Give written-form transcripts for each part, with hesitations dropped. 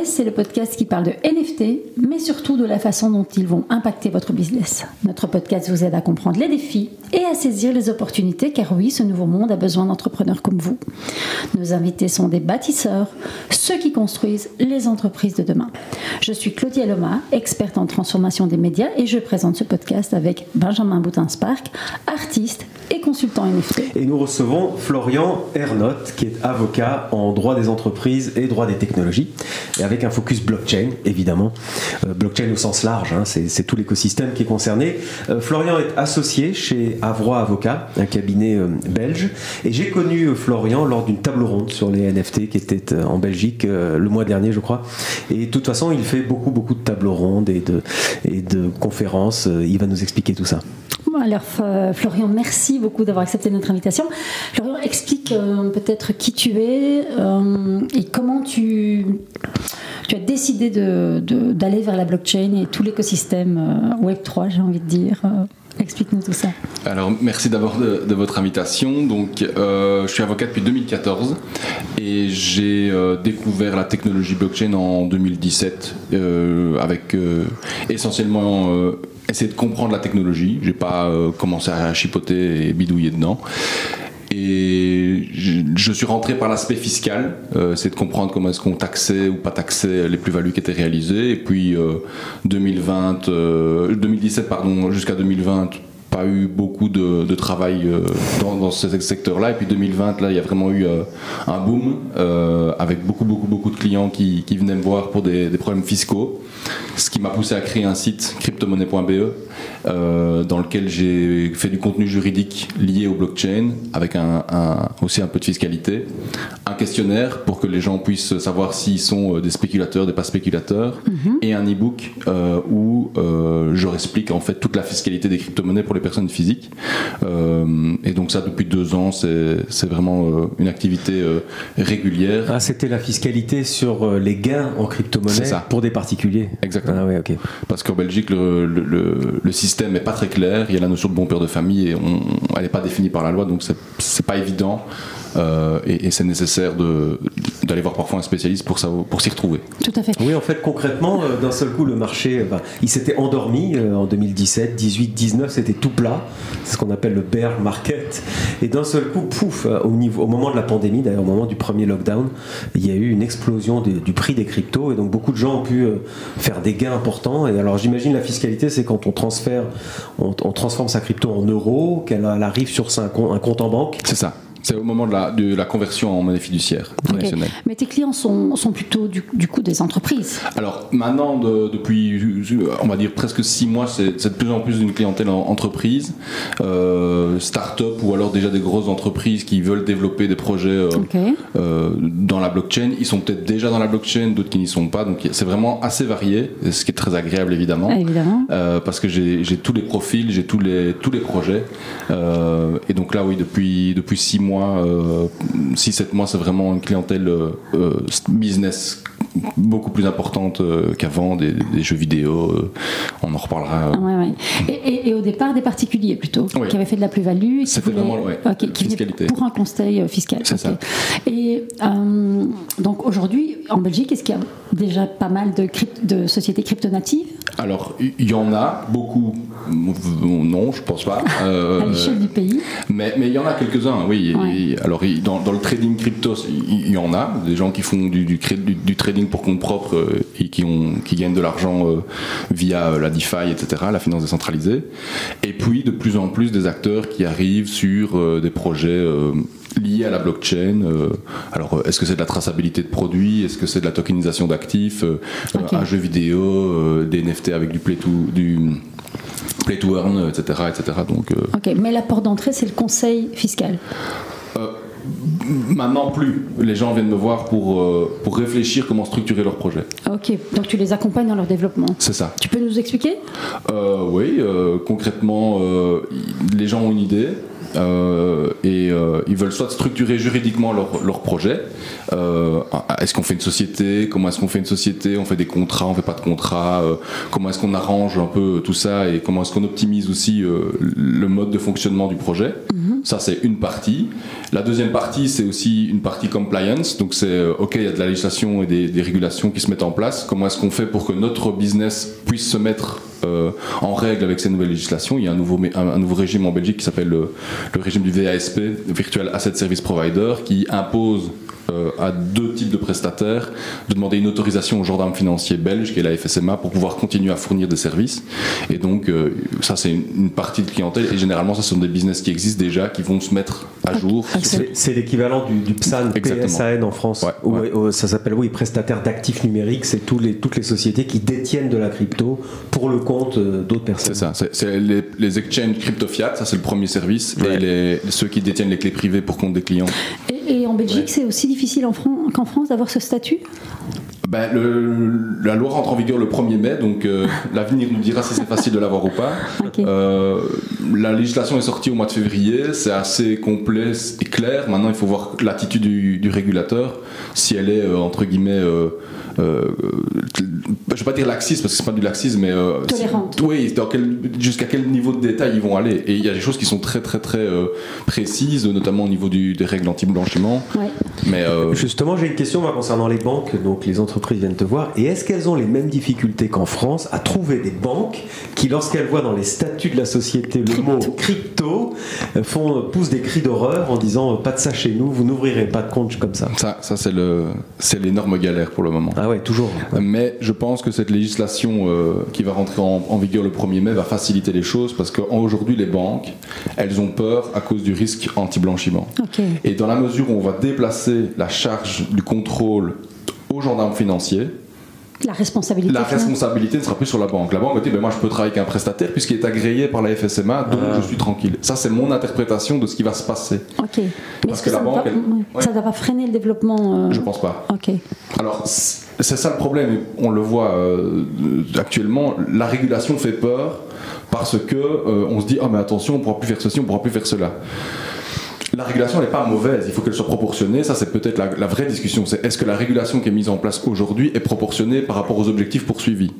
C'est le podcast qui parle de NFT, mais surtout de la façon dont ils vont impacter votre business. Notre podcast vous aide à comprendre les défis et à saisir les opportunités, car oui, ce nouveau monde a besoin d'entrepreneurs comme vous. Nos invités sont des bâtisseurs, ceux qui construisent les entreprises de demain. Je suis Claudia Loma, experte en transformation des médias, et je présente ce podcast avec Benjamin Boutin-Spark, artiste et consultant NFT. Et nous recevons Florian Ernotte, qui est avocat en droit des entreprises et droit des technologies, et avec un focus blockchain, évidemment. Blockchain au sens large, hein, c'est tout l'écosystème qui est concerné. Florian est associé chez Avroy Avocat, un cabinet belge, et j'ai connu Florian lors d'une table ronde sur les NFT qui était en Belgique le mois dernier, je crois. Et de toute façon, il fait beaucoup de tables rondes et de conférences. Il va nous expliquer tout ça. Alors Florian, merci beaucoup d'avoir accepté notre invitation. Florian, explique peut-être qui tu es et comment tu as décidé d'aller vers la blockchain et tout l'écosystème Web3, j'ai envie de dire. Explique-nous tout ça. Alors, merci d'abord de votre invitation. Donc, je suis avocat depuis 2014 et j'ai découvert la technologie blockchain en 2017 avec essentiellement essayer de comprendre la technologie. J'ai pas commencé à chipoter et bidouiller dedans. Et je suis rentré par l'aspect fiscal, c'est de comprendre comment est-ce qu'on taxait ou pas taxait les plus-values qui étaient réalisées. Et puis 2017 jusqu'à 2020, pas eu beaucoup de travail dans ce secteur-là. Et puis 2020, là, il y a vraiment eu un boom avec beaucoup de clients qui venaient me voir pour des problèmes fiscaux. Ce qui m'a poussé à créer un site cryptomonnaie.be dans lequel j'ai fait du contenu juridique lié au blockchain avec aussi un peu de fiscalité, un questionnaire pour que les gens puissent savoir s'ils sont des spéculateurs, des pas spéculateurs, et un e-book où je leur explique en fait toute la fiscalité des crypto-monnaies pour les personnes physiques. Et donc ça, depuis 2 ans, c'est vraiment une activité régulière. Ah, c'était la fiscalité sur les gains en crypto-monnaie pour des particuliers. Exactement. Ah ouais, okay. Parce qu'en Belgique, le système n'est pas très clair. Il y a la notion de bon père de famille et elle n'est pas définie par la loi, donc c'est pas évident. Et c'est nécessaire d'aller voir parfois un spécialiste pour s'y retrouver. Tout à fait. Oui, en fait, concrètement, d'un seul coup, le marché, il s'était endormi en 2017, 18, 19, c'était tout plat. C'est ce qu'on appelle le bear market. Et d'un seul coup, pouf, au moment de la pandémie, d'ailleurs, au moment du premier lockdown, il y a eu une explosion du prix des cryptos. Et donc, beaucoup de gens ont pu faire des gains importants. Et alors, j'imagine la fiscalité, c'est quand on transforme sa crypto en euros, qu'elle arrive sur un compte en banque. C'est ça. C'est au moment de la conversion en monnaie fiduciaire traditionnelle. Okay. Mais tes clients sont plutôt du coup des entreprises. Alors maintenant, depuis on va dire presque 6 mois, c'est de plus en plus une clientèle en entreprise, start-up ou alors déjà des grosses entreprises qui veulent développer des projets dans la blockchain. Ils sont peut-être déjà dans la blockchain, d'autres qui n'y sont pas. Donc c'est vraiment assez varié, ce qui est très agréable évidemment. Parce que j'ai tous les profils, j'ai tous les projets. Et donc là, oui, depuis 6 mois, 6-7 mois, c'est vraiment une clientèle business beaucoup plus importante qu'avant, des jeux vidéo, on en reparlera. Et au départ, des particuliers plutôt, qui avaient fait de la plus-value et qui venaient pour un conseil fiscal. C'est ça. Et donc aujourd'hui, en Belgique, est-ce qu'il y a déjà pas mal de sociétés crypto-natives ? Alors, il y en a beaucoup, non, je pense pas. À l'échelle du pays. Mais il y en a quelques-uns, oui. Ouais. Alors, dans le trading crypto, il y en a des gens qui font du trading pour compte propre et qui gagnent de l'argent via la DeFi, etc., la finance décentralisée. Et puis, de plus en plus, des acteurs qui arrivent sur des projets liés à la blockchain. Alors, est-ce que c'est de la traçabilité de produits? Est-ce que c'est de la tokenisation d'actifs? Un jeu vidéo, des NFT avec du play to earn, etc. Donc, Ok, mais la porte d'entrée, c'est le conseil fiscal. maintenant plus. Les gens viennent me voir pour réfléchir comment structurer leur projet. Ok, donc tu les accompagnes dans leur développement. C'est ça. Tu peux nous expliquer ? Oui, concrètement, les gens ont une idée. Ils veulent soit structurer juridiquement leur projet. Est-ce qu'on fait une société ? Comment est-ce qu'on fait une société ? On fait des contrats, on fait pas de contrats. Comment est-ce qu'on arrange un peu tout ça et comment est-ce qu'on optimise aussi le mode de fonctionnement du projet ? Ça, c'est une partie. La deuxième partie, c'est aussi une partie compliance. Donc, c'est OK, il y a de la législation et des régulations qui se mettent en place. Comment est-ce qu'on fait pour que notre business puisse se mettre en règle avec ces nouvelles législations ? Il y a un nouveau régime en Belgique qui s'appelle le régime du VASP, Virtual Asset Service Provider, qui impose à 2 types de prestataires de demander une autorisation au gendarme financier belge, qui est la FSMA, pour pouvoir continuer à fournir des services. Et donc, ça, c'est une partie de clientèle. Et généralement, ce sont des business qui existent déjà, qui vont se mettre à jour. C'est l'équivalent du PSAN, PSAN en France. Ça s'appelle, prestataire d'actifs numériques. C'est toutes les sociétés qui détiennent de la crypto pour le compte d'autres personnes. C'est ça. C'est les exchanges crypto-fiat, ça c'est le premier service. Et ceux qui détiennent les clés privées pour compte des clients. Et en Belgique, c'est aussi difficile qu'en France d'avoir ce statut ? La loi rentre en vigueur le 1er mai, donc l'avenir nous dira si c'est facile de l'avoir ou pas. Okay. La législation est sortie au mois de février, c'est assez complet et clair. Maintenant, il faut voir l'attitude du régulateur, si elle est, entre guillemets, je ne vais pas dire laxiste, parce que c'est pas du laxisme, mais tolérante. Jusqu'à quel niveau de détail ils vont aller. Et il y a des choses qui sont très très très précises, notamment au niveau des règles anti-blanchiment. Ouais. Mais justement, j'ai une question concernant les banques. Donc les entreprises viennent te voir, et est-ce qu'elles ont les mêmes difficultés qu'en France à trouver des banques qui, lorsqu'elles voient dans les statuts de la société le mot crypto, poussent des cris d'horreur en disant pas de ça chez nous, vous n'ouvrirez pas de compte comme ça. Ça c'est l'énorme galère pour le moment. Ah ouais, toujours. Mais je pense que cette législation qui va rentrer en vigueur le 1er mai va faciliter les choses, parce qu'aujourd'hui les banques, elles ont peur à cause du risque anti-blanchiment. Okay. Et dans la mesure où on va déplacer la charge du contrôle aux gendarmes financiers, la responsabilité ne sera plus sur la banque. La banque va dire, moi je peux travailler avec un prestataire puisqu'il est agréé par la FSMA, donc je suis tranquille. Ça, c'est mon interprétation de ce qui va se passer. Ok. Mais parce que la banque, ça ne va pas freiner le développement. Je pense pas. Ok. Alors c'est ça le problème. On le voit actuellement. La régulation fait peur parce que on se dit, mais attention, on ne pourra plus faire ceci, on ne pourra plus faire cela. La régulation n'est pas mauvaise, il faut qu'elle soit proportionnée. Ça, c'est peut-être la vraie discussion. C'est est-ce que la régulation qui est mise en place aujourd'hui est proportionnée par rapport aux objectifs poursuivis ?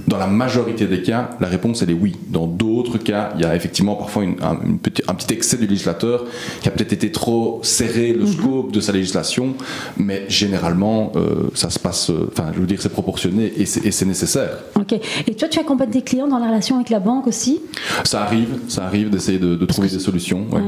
Dans la majorité des cas, la réponse elle est oui. Dans d'autres cas, il y a effectivement parfois un petit excès du législateur qui a peut-être été trop serré le scope de sa législation, mais généralement ça se passe, c'est proportionné et c'est nécessaire. Ok. Et toi, tu accompagnes tes clients dans la relation avec la banque aussi ? Ça arrive d'essayer de trouver des solutions. Ouais.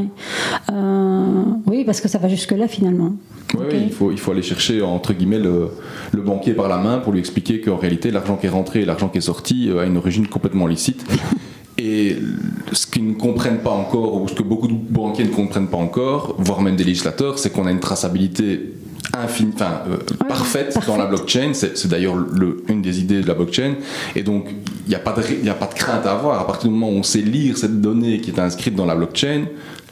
Oui, parce que ça va jusque-là finalement. Oui, il faut aller chercher entre guillemets le banquier par la main pour lui expliquer qu'en réalité l'argent qui est rentré et l'argent qui est sorti a une origine complètement licite. Et ce qu'ils ne comprennent pas encore, ou ce que beaucoup de banquiers ne comprennent pas encore, voire même des législateurs, c'est qu'on a une traçabilité parfaite dans la blockchain. C'est d'ailleurs une des idées de la blockchain. Et donc il n'y a pas de crainte à avoir. À partir du moment où on sait lire cette donnée qui est inscrite dans la blockchain,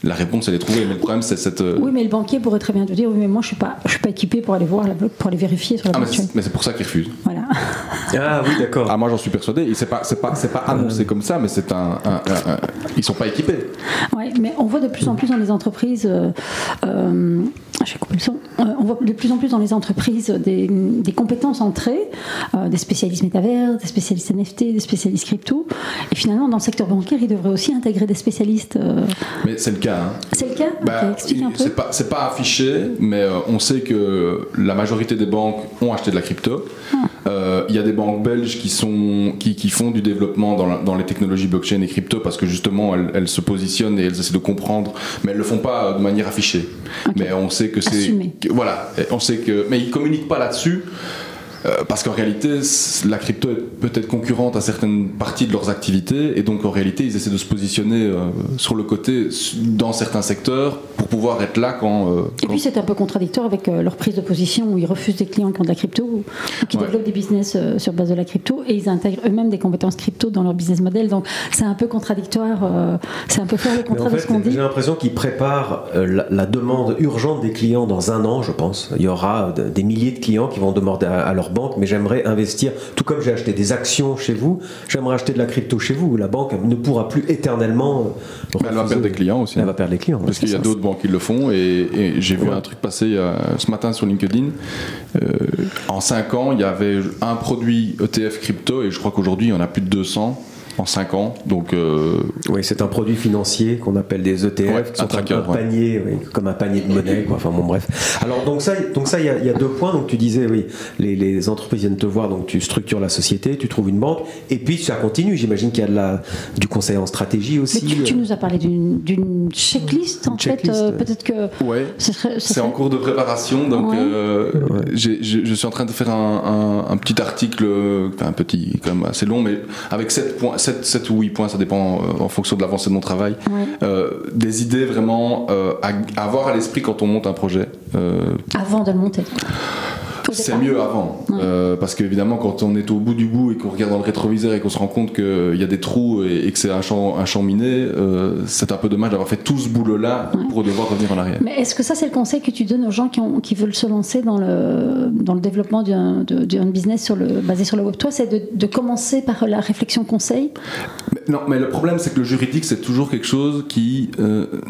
la réponse elle est trouvée. Mais le problème c'est cette... Oui, mais le banquier pourrait très bien te dire, oui, mais moi je suis pas équipé pour aller voir pour aller vérifier sur la blockchain. Mais c'est pour ça qu'il refuse. Voilà. Ah oui, d'accord. Moi j'en suis persuadé. Et c'est pas annoncé comme ça, mais c'est ils sont pas équipés. Ouais, mais on voit de plus en plus dans les entreprises. J'ai coupé le son. On voit de plus en plus dans les entreprises des compétences entrées, des spécialistes métavers, des spécialistes NFT, des spécialistes crypto. Et finalement, dans le secteur bancaire, ils devraient aussi intégrer des spécialistes. Mais c'est le cas. C'est le cas. Okay, explique un peu. C'est pas affiché, mais on sait que la majorité des banques ont acheté de la crypto. Il y a des banques belges qui font du développement dans les technologies blockchain et crypto parce que justement elles se positionnent et elles essaient de comprendre, mais elles le font pas de manière affichée. Okay. Mais on sait que c'est mais ils communiquent pas là-dessus. Parce qu'en réalité, la crypto est peut-être concurrente à certaines parties de leurs activités, et donc en réalité, ils essaient de se positionner sur le côté dans certains secteurs pour pouvoir être là quand... Et puis c'est un peu contradictoire avec leur prise de position où ils refusent des clients qui ont de la crypto ou qui développent des business sur base de la crypto et ils intègrent eux-mêmes des compétences crypto dans leur business model. Donc c'est un peu contradictoire, c'est un peu faire le contraire de ce qu'on dit. J'ai l'impression qu'ils préparent la demande urgente des clients dans un an, je pense. Il y aura des milliers de clients qui vont demander à leur banque, mais j'aimerais investir, tout comme j'ai acheté des actions chez vous, j'aimerais acheter de la crypto chez vous. La banque ne pourra plus éternellement... Elle va perdre des clients aussi. Elle va perdre des clients. Parce qu'il y a d'autres banques qui le font et j'ai vu un truc passer ce matin sur LinkedIn. En 5 ans, il y avait un produit ETF crypto et je crois qu'aujourd'hui, il y en a plus de 200 en 5 ans. Donc, oui, c'est un produit financier qu'on appelle des ETF, qui sont panier, comme un panier de monnaie. Quoi. Enfin bon, bref. Alors donc ça, il y a 2 points. Donc tu disais, oui, les entreprises viennent te voir, donc tu structures la société, tu trouves une banque, et puis ça continue. J'imagine qu'il y a du conseil en stratégie aussi. Mais tu nous as parlé d'une checklist, en fait. Peut-être que. Ouais. C'est en cours de préparation. Donc je suis en train de faire un petit article, un petit, quand même assez long, mais avec 7 points. 7 ou 8 points, ça dépend en fonction de l'avancée de mon travail. Des idées vraiment à avoir à l'esprit quand on monte un projet. Avant de le monter. C'est mieux avant, parce qu'évidemment quand on est au bout du bout et qu'on regarde dans le rétroviseur et qu'on se rend compte qu'il y a des trous et que c'est un champ miné, c'est un peu dommage d'avoir fait tout ce boulot-là pour devoir revenir en arrière. Mais est-ce que ça c'est le conseil que tu donnes aux gens qui veulent se lancer dans le développement d'un business basé sur le web? Toi, c'est de commencer par la réflexion conseil? Non, mais le problème c'est que le juridique c'est toujours quelque chose qui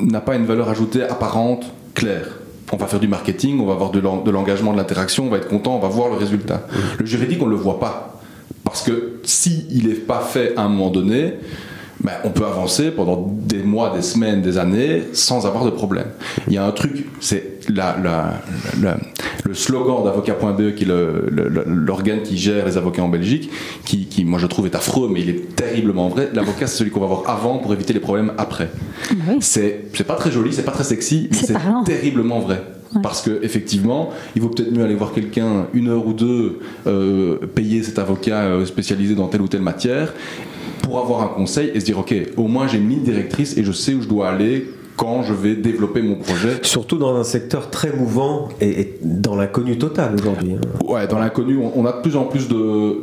n'a pas une valeur ajoutée apparente, claire. On va faire du marketing, on va avoir de l'engagement, de l'interaction, on va être content, on va voir le résultat. Le juridique, on ne le voit pas. Parce que s'il n'est pas fait à un moment donné, on peut avancer pendant des mois, des semaines, des années sans avoir de problème. Il y a un truc, c'est le slogan d'avocat.be qui est l'organe qui gère les avocats en Belgique, qui moi je trouve est affreux, mais il est terriblement vrai. L'avocat, c'est celui qu'on va voir avant pour éviter les problèmes après. Oui. C'est pas très joli, c'est pas très sexy, mais c'est terriblement vrai. Parce que effectivement, il vaut peut-être mieux aller voir quelqu'un 1 heure ou 2, payer cet avocat spécialisé dans telle ou telle matière pour avoir un conseil et se dire ok, au moins j'ai une ligne directrice et je sais où je dois aller quand je vais développer mon projet. Surtout dans un secteur très mouvant et dans l'inconnu total aujourd'hui. Ouais, dans l'inconnu, on a de plus en plus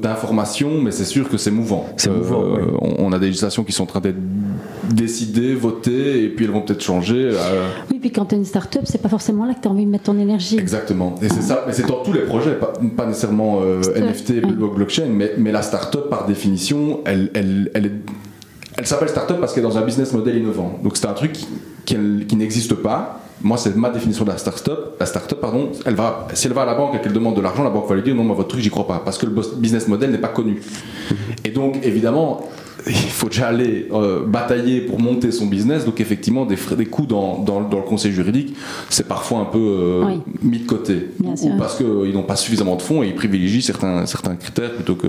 d'informations, mais c'est sûr que c'est mouvant. On a des législations qui sont en train d'être décidées, votées, et puis elles vont peut-être changer. Oui, puis quand tu es une start-up, c'est pas forcément là que tu as envie de mettre ton énergie. Exactement. Et c'est ça, mais c'est dans tous les projets, pas nécessairement NFT, blockchain, mais la start-up, par définition, elle s'appelle start-up parce qu'elle est dans un business model innovant. Donc c'est un truc qui n'existe pas. Moi, c'est ma définition de la start-up. La start-up, si elle va à la banque et qu'elle demande de l'argent, la banque va lui dire non, moi, votre truc, j'y crois pas, parce que le business model n'est pas connu. Et donc, évidemment, il faut déjà aller batailler pour monter son business. Donc, effectivement, des coûts dans le conseil juridique, c'est parfois un peu mis de côté. Ou parce qu'ils n'ont pas suffisamment de fonds et ils privilégient certains critères plutôt que...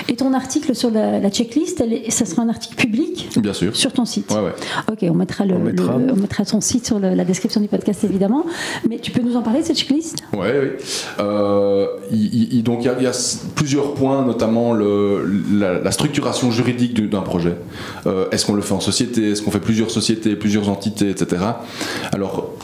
Et ton article sur la checklist, ça sera un article public? Bien sûr. Sur ton site? Ouais. Ok, on mettra ton site sur la description du podcast, évidemment. Mais tu peux nous en parler de cette checklist? Oui. Donc, il y a plusieurs points, notamment la structuration juridique d'un projet. Est-ce qu'on le fait en société? Est-ce qu'on fait plusieurs sociétés, plusieurs entités, etc. Alors,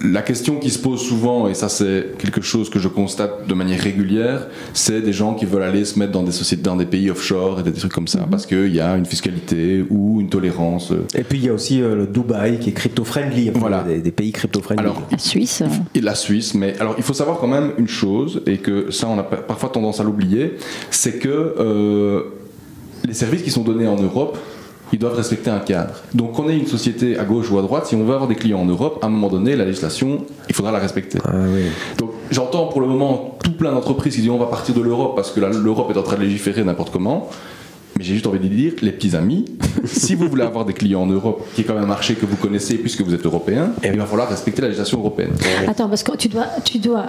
la question qui se pose souvent, et ça c'est quelque chose que je constate de manière régulière, c'est des gens qui veulent aller se mettre dans des sociétés, dans des pays offshore et des trucs comme ça, parce qu'il y a une fiscalité ou une tolérance. Et puis il y a aussi le Dubaï qui est crypto-friendly, voilà. Des pays crypto-friendly. Alors, la Suisse. Et la Suisse, mais alors il faut savoir quand même une chose, et que ça on a parfois tendance à l'oublier, c'est que les services qui sont donnés en Europe, ils doivent respecter un cadre. Donc qu'on ait une société à gauche ou à droite, si on veut avoir des clients en Europe, à un moment donné, la législation, il faudra la respecter. Donc j'entends pour le moment tout plein d'entreprises qui disent on va partir de l'Europe parce que l'Europe est en train de légiférer n'importe comment. Mais j'ai juste envie de dire, les petits amis, si vous voulez avoir des clients en Europe, qui est quand même un marché que vous connaissez puisque vous êtes européen, il va falloir respecter la législation européenne. Attends, parce que tu dois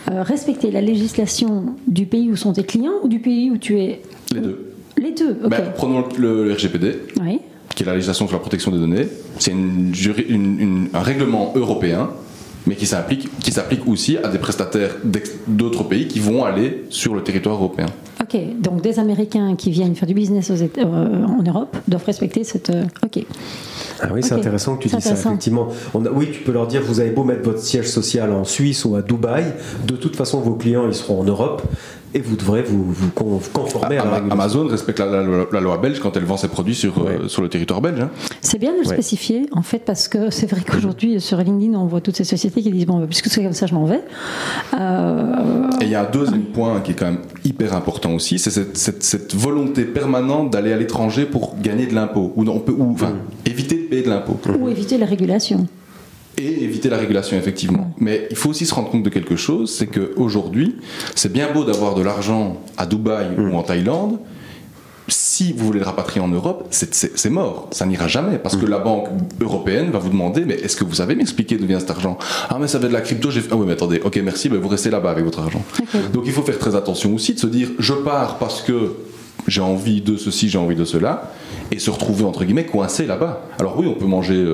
respecter la législation du pays où sont tes clients ou du pays où tu es... Les deux. Les deux, ok. Prenons le RGPD, qui est la législation sur la protection des données. C'est un règlement européen, mais qui s'applique aussi à des prestataires d'autres pays qui vont aller sur le territoire européen. Ok, donc des Américains qui viennent faire du business en Europe doivent respecter cette... Ok. Ah oui, c'est intéressant que tu dis ça, effectivement. Oui, tu peux leur dire, vous avez beau mettre votre siège social en Suisse ou à Dubaï, de toute façon, vos clients, ils seront en Europe. Et vous devrez vous conformer à la régulation. Amazon respecte la loi belge quand elle vend ses produits sur le territoire belge. Hein. C'est bien de le spécifier, en fait, parce que c'est vrai qu'aujourd'hui, sur LinkedIn, on voit toutes ces sociétés qui disent, bon, puisque c'est comme ça, je m'en vais. Et il y a un deuxième point qui est quand même hyper important aussi, c'est cette volonté permanente d'aller à l'étranger pour gagner de l'impôt, ou éviter de payer de l'impôt. Ou éviter la régulation. Et éviter la régulation, effectivement. Mais il faut aussi se rendre compte de quelque chose, c'est qu'aujourd'hui, c'est bien beau d'avoir de l'argent à Dubaï ou en Thaïlande. Si vous voulez le rapatrier en Europe, c'est mort. Ça n'ira jamais. Parce que la Banque européenne va vous demander, mais est-ce que vous savez m'expliquer d'où vient cet argent ? Ah, mais ça vient de la crypto. Ah oui, mais attendez, ok, merci, mais vous restez là-bas avec votre argent. Okay. Donc il faut faire très attention aussi de se dire, je pars parce que j'ai envie de ceci, j'ai envie de cela, et se retrouver entre guillemets coincé là-bas. Alors oui, on peut manger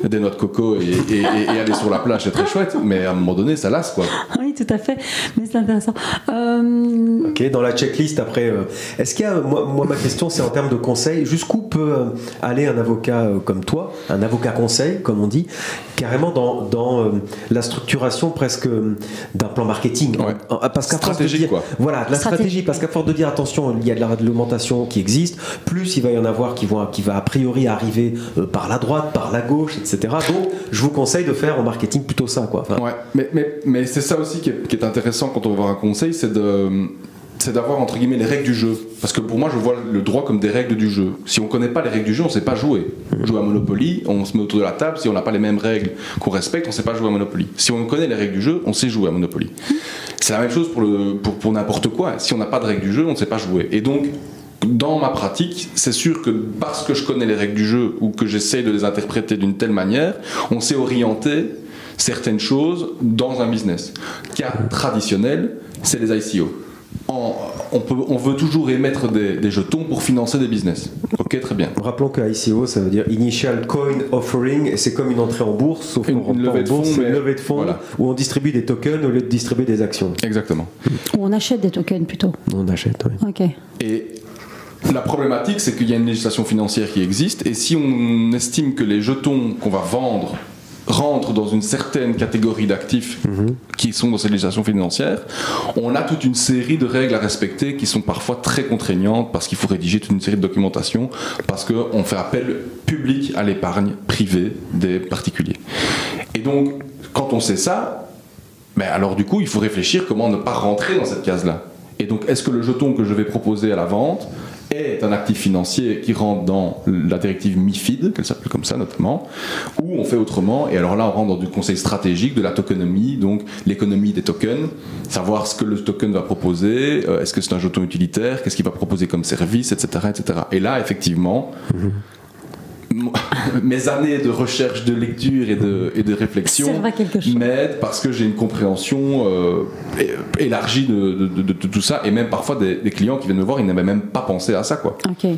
des noix de coco et aller sur la plage, c'est très chouette, mais à un moment donné, ça lasse, quoi. Oui, tout à fait, mais c'est intéressant. Ok, dans la checklist après, est-ce qu'il y a, moi ma question c'est en termes de conseils, jusqu'où peut aller un avocat comme toi, un avocat conseil, comme on dit, carrément dans la structuration presque d'un plan marketing, parce qu'à force de dire, quoi. Voilà, la stratégie, parce qu'à force de dire attention, il y a de la réglementation qui existe, plus il va y en avoir qui va a priori arriver par la droite, par la gauche, etc. Donc je vous conseille de faire en marketing plutôt ça, quoi. Enfin, ouais, mais c'est ça aussi qui est intéressant quand on va voir un conseil, c'est d'avoir entre guillemets les règles du jeu. Parce que pour moi, je vois le droit comme des règles du jeu. Si on ne connaît pas les règles du jeu, on ne sait pas jouer. On joue à Monopoly, on se met autour de la table, si on n'a pas les mêmes règles qu'on respecte, on ne sait pas jouer à Monopoly. Si on connaît les règles du jeu, on sait jouer à Monopoly. C'est la même chose pour n'importe quoi. Si on n'a pas de règles du jeu, on ne sait pas jouer. Et donc, dans ma pratique, c'est sûr que parce que je connais les règles du jeu ou que j'essaye de les interpréter d'une telle manière, on sait orienter certaines choses dans un business. Cas traditionnel, c'est les ICO. On veut toujours émettre des jetons pour financer des business. Ok, très bien. Rappelons que ICO, ça veut dire Initial Coin Offering, et c'est comme une entrée en bourse, sauf qu'on rentre pas en bourse, c'est une levée de fonds, voilà, où on distribue des tokens au lieu de distribuer des actions. Exactement. Ou on achète des tokens plutôt. On achète, oui. Ok. Et la problématique, c'est qu'il y a une législation financière qui existe, et si on estime que les jetons qu'on va vendre rentrent dans une certaine catégorie d'actifs qui sont dans cette législation financière, on a toute une série de règles à respecter qui sont parfois très contraignantes parce qu'il faut rédiger toute une série de documentation, parce qu'on fait appel public à l'épargne privée des particuliers. Et donc, quand on sait ça, alors du coup, il faut réfléchir comment ne pas rentrer dans cette case-là. Et donc, est-ce que le jeton que je vais proposer à la vente est un actif financier qui rentre dans la directive MIFID, qu'elle s'appelle comme ça notamment, ou on fait autrement, et alors là on rentre dans du conseil stratégique de la tokenomie, donc l'économie des tokens, savoir ce que le token va proposer, est-ce que c'est un jeton utilitaire, qu'est-ce qu'il va proposer comme service, etc. etc. Et là effectivement, mes années de recherche, de lecture et de réflexion m'aident parce que j'ai une compréhension élargie de tout ça, et même parfois des clients qui viennent me voir, ils n'avaient même pas pensé à ça, quoi. Ok.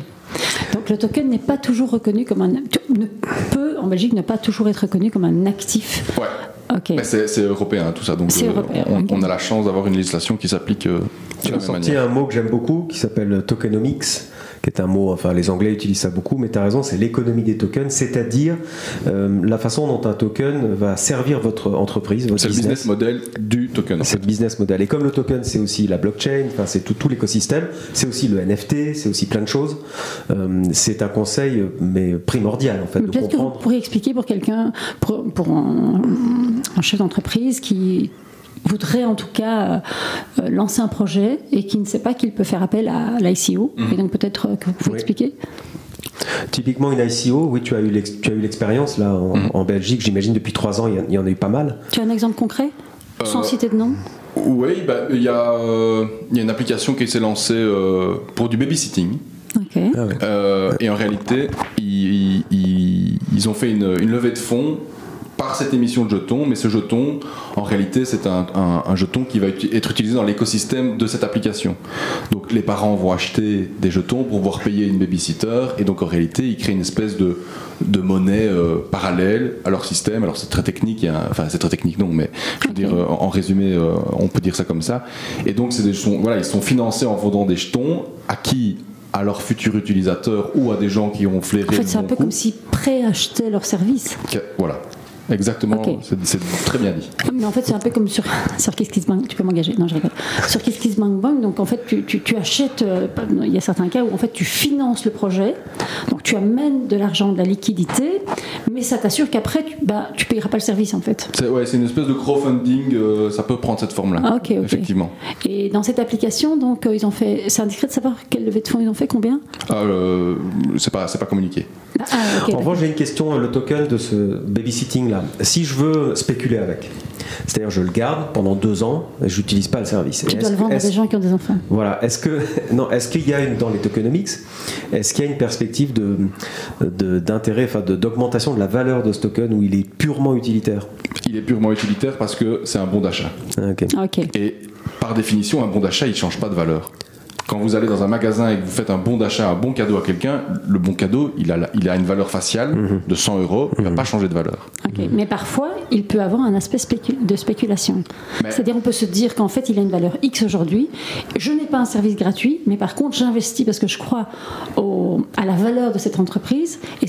Donc le token n'est pas toujours reconnu comme peut en Belgique ne pas toujours être reconnu comme un actif. Ouais. Okay. Mais c'est européen tout ça, donc on a la chance d'avoir une législation qui s'applique de la même manière. Il y a un mot que j'aime beaucoup qui s'appelle tokenomics, qui est un mot, enfin les Anglais utilisent ça beaucoup, mais tu as raison, c'est l'économie des tokens, c'est-à-dire la façon dont un token va servir votre entreprise, votre business. C'est le business model du token. C'est le business model. Et comme le token, c'est aussi la blockchain, enfin c'est tout l'écosystème, c'est aussi le NFT, c'est aussi plein de choses. C'est un conseil, mais primordial en fait. Peut-être que vous pourriez expliquer pour quelqu'un, pour un chef d'entreprise qui voudrait en tout cas lancer un projet et qui ne sait pas qu'il peut faire appel à l'ICO. Et donc peut-être que vous pouvez expliquer. Typiquement une ICO, oui, tu as eu l'expérience là en Belgique, j'imagine depuis 3 ans, il y en a eu pas mal. Tu as un exemple concret sans citer de nom? Oui, il y a une application qui s'est lancée pour du babysitting. Okay. Ah ouais. Et en réalité, ils ont fait une levée de fonds par cette émission de jetons, mais ce jeton, en réalité, c'est un jeton qui va être utilisé dans l'écosystème de cette application. Donc les parents vont acheter des jetons pour pouvoir payer une babysitter, et donc en réalité, ils créent une espèce de monnaie parallèle à leur système. Alors c'est très technique, enfin c'est très technique non, mais je veux dire, en résumé, on peut dire ça comme ça. Et donc c'est des jetons, voilà, ils sont financés en vendant des jetons à qui? À leurs futurs utilisateurs ou à des gens qui ont flairé. En fait, c'est un peu comme s'ils préachetaient leur service. Voilà. Exactement, okay. C'est très bien dit. Mais en fait, c'est un peu comme sur KissKissBank. Tu peux m'engager. Non, je rigole. Sur KissKissBank, donc en fait, tu achètes. Il y a certains cas où en fait, tu finances le projet. Donc tu amènes de l'argent, de la liquidité, mais ça t'assure qu'après, tu payeras pas le service en fait. C'est une espèce de crowdfunding. Ça peut prendre cette forme-là. Ah, okay. Effectivement. Et dans cette application, donc ils ont fait. C'est indiscret de savoir quelle levée de fonds ils ont fait, combien? C'est pas communiqué. Okay, en revanche, j'ai une question. Le token de ce babysitting là. Si je veux spéculer avec, c'est-à-dire je le garde pendant 2 ans et je n'utilise pas le service. Tu dois le vendre à des gens qui ont des enfants. Voilà. Est-ce qu'il y a dans les tokenomics, est-ce qu'il y a une perspective d'intérêt, d'augmentation de la valeur de ce token où il est purement utilitaire? Il est purement utilitaire parce que c'est un bon d'achat. Okay. Et par définition, un bon d'achat, il ne change pas de valeur. Quand vous allez dans un magasin et que vous faites un bon d'achat, un bon cadeau à quelqu'un, le bon cadeau, il a une valeur faciale de 100 €, il ne va pas changer de valeur. Okay. Mais parfois, il peut avoir un aspect de spéculation. C'est-à-dire, on peut se dire qu'en fait, il a une valeur X aujourd'hui. Je n'ai pas un service gratuit, mais par contre, j'investis parce que je crois à la valeur de cette entreprise, et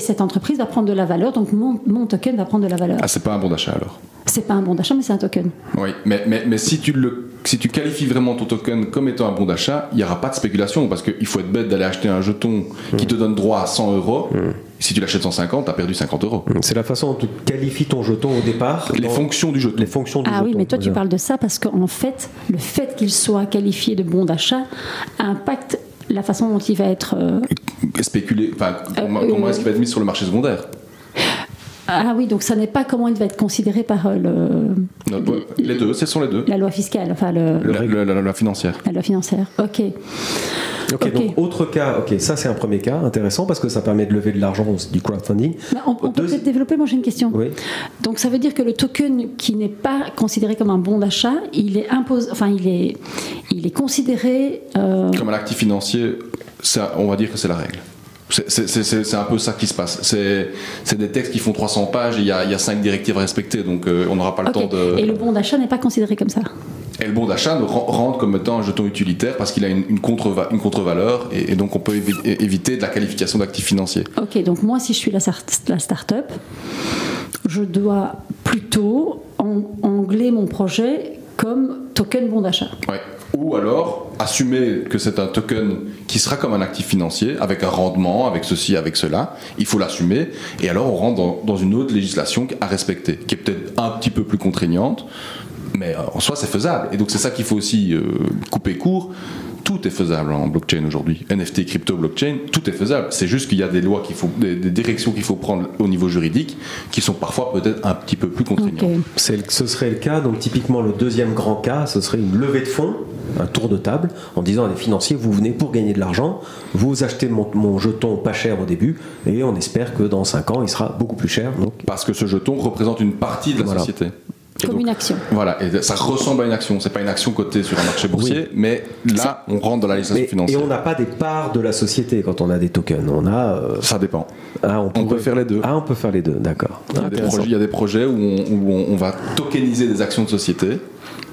cette entreprise va prendre de la valeur, donc mon token va prendre de la valeur. Ah, c'est pas un bon d'achat alors? C'est pas un bon d'achat, mais c'est un token. Oui, mais si tu qualifies vraiment ton token comme étant un bon d'achat, il n'y aura pas de spéculation, parce qu'il faut être bête d'aller acheter un jeton qui te donne droit à 100 €. Si tu l'achètes 150, tu as perdu 50 €. C'est la façon dont tu qualifies ton jeton au départ. Les fonctions du jeton. Les fonctions du jeton. Oui, mais toi tu parles de ça parce qu'en fait, le fait qu'il soit qualifié de bon d'achat impacte la façon dont il va être... spéculé, comment est-ce qu'il va être mis sur le marché secondaire? Ah oui, donc ça n'est pas comment il va être considéré par les deux, ce sont les deux. La loi fiscale, enfin la loi financière. La loi financière, ok. Donc autre cas, ça c'est un premier cas intéressant parce que ça permet de lever de l'argent du crowdfunding. On peut peut-être développer, moi j'ai une question. Oui. Donc ça veut dire que le token qui n'est pas considéré comme un bon d'achat, il est considéré... Comme un actif financier, on va dire que c'est la règle. C'est un peu ça qui se passe. C'est des textes qui font 300 pages et il y a 5 directives à respecter, donc on n'aura pas le temps de... Et le bon d'achat n'est pas considéré comme ça? Et le bon d'achat rentre comme étant un jeton utilitaire parce qu'il a une contre-valeur et donc on peut éviter de la qualification d'actif financier. Ok, donc moi si je suis la start-up, je dois plutôt angler mon projet comme token bon d'achat. Ouais. Ou alors assumer que c'est un token qui sera comme un actif financier, avec un rendement, avec ceci, avec cela. Il faut l'assumer. Et alors on rentre dans une autre législation à respecter, qui est peut-être un petit peu plus contraignante, mais en soi c'est faisable. Et donc c'est ça qu'il faut aussi couper court. Tout est faisable en blockchain aujourd'hui. NFT, crypto, blockchain, tout est faisable. C'est juste qu'il y a des lois des directions qu'il faut prendre au niveau juridique qui sont parfois peut-être un petit peu plus contraignantes. Okay. Ce serait le cas, donc typiquement le deuxième grand cas, ce serait une levée de fonds, un tour de table, en disant à des financiers, vous venez pour gagner de l'argent, vous achetez mon jeton pas cher au début, et on espère que dans 5 ans, il sera beaucoup plus cher. Donc... Parce que ce jeton représente une partie de la société. Comme une action. Voilà, et ça ressemble à une action. C'est pas une action cotée sur un marché boursier, mais là, on rentre dans la législation financière. Et on n'a pas des parts de la société quand on a des tokens. On a. Ça dépend. On peut faire les deux. On peut faire les deux, d'accord. Il y a des projets où on va tokeniser des actions de société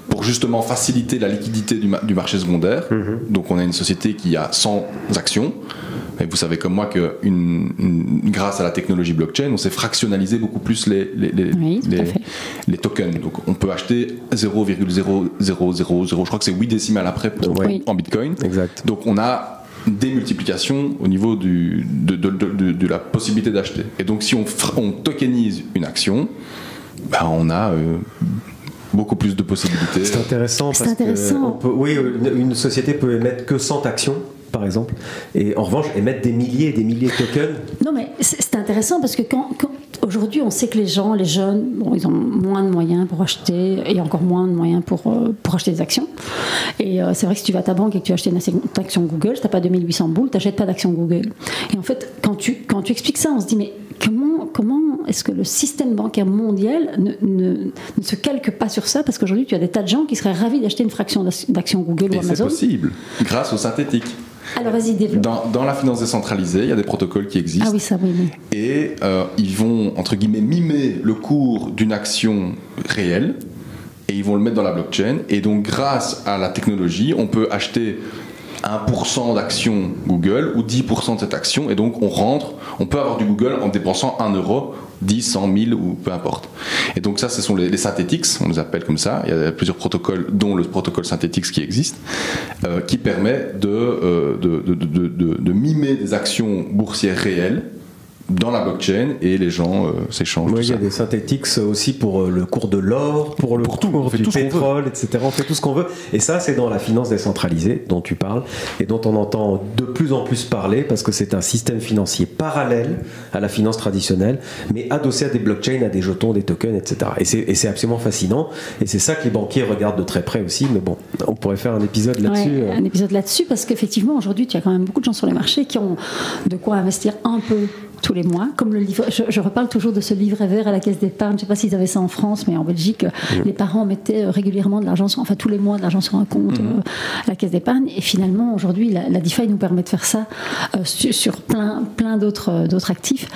pour justement faciliter la liquidité du marché secondaire. Donc on a une société qui a 100 actions. Et vous savez comme moi que grâce à la technologie blockchain, on s'est fractionnalisé beaucoup plus les tokens. Donc on peut acheter 0,0000, je crois que c'est 8 décimales après en Bitcoin. Exact. Donc on a une démultiplication au niveau de la possibilité d'acheter. Et donc si on tokenise une action, on a... beaucoup plus de possibilités. C'est intéressant parce que une société peut émettre que 100 actions par exemple, et en revanche émettre des milliers et des milliers de tokens. Non mais c'est intéressant parce que quand aujourd'hui on sait que les jeunes, ils ont moins de moyens pour acheter et encore moins de moyens pour acheter des actions. Et c'est vrai que si tu vas à ta banque et que tu achètes une action Google, si tu n'as pas 2800 boules, tu n'achètes pas d'action Google. Et en fait, quand tu expliques ça, on se dit mais est-ce que le système bancaire mondial ne se calque pas sur ça? Parce qu'aujourd'hui, tu as des tas de gens qui seraient ravis d'acheter une fraction d'action Google ou Amazon. C'est possible, grâce au synthétique. Alors vas-y, développe. Dans la finance décentralisée, il y a des protocoles qui existent. Ah oui, ça, oui. Et ils vont, entre guillemets, mimer le cours d'une action réelle et ils vont le mettre dans la blockchain. Et donc, grâce à la technologie, on peut acheter 1% d'actions Google ou 10% de cette action. Et donc, on peut avoir du Google en dépensant 1 euro, 10, 100 000 ou peu importe. Et donc ça, ce sont les Synthetix, on les appelle comme ça. Il y a plusieurs protocoles, dont le protocole Synthetix qui existe, qui permet de mimer des actions boursières réelles dans la blockchain et les gens s'échangent. Oui, il y a des Synthetix aussi pour le cours de l'or, pour le cours du pétrole, etc. On fait tout ce qu'on veut. Et ça, c'est dans la finance décentralisée dont tu parles et dont on entend de plus en plus parler parce que c'est un système financier parallèle à la finance traditionnelle, mais adossé à des blockchains, à des jetons, des tokens, etc. Et c'est absolument fascinant. Et c'est ça que les banquiers regardent de très près aussi. Mais bon, on pourrait faire un épisode là-dessus. Ouais, un épisode là-dessus parce qu'effectivement, aujourd'hui, tu as quand même beaucoup de gens sur les marchés qui ont de quoi investir un peu tous les mois, comme le livre. Je reparle toujours de ce livret vert à la caisse d'épargne. Je ne sais pas s'ils avaient ça en France, mais en Belgique, les parents mettaient régulièrement de l'argent, tous les mois, de l'argent sur un compte à la caisse d'épargne. Et finalement, aujourd'hui, la DeFi nous permet de faire ça sur plein d'autres actifs.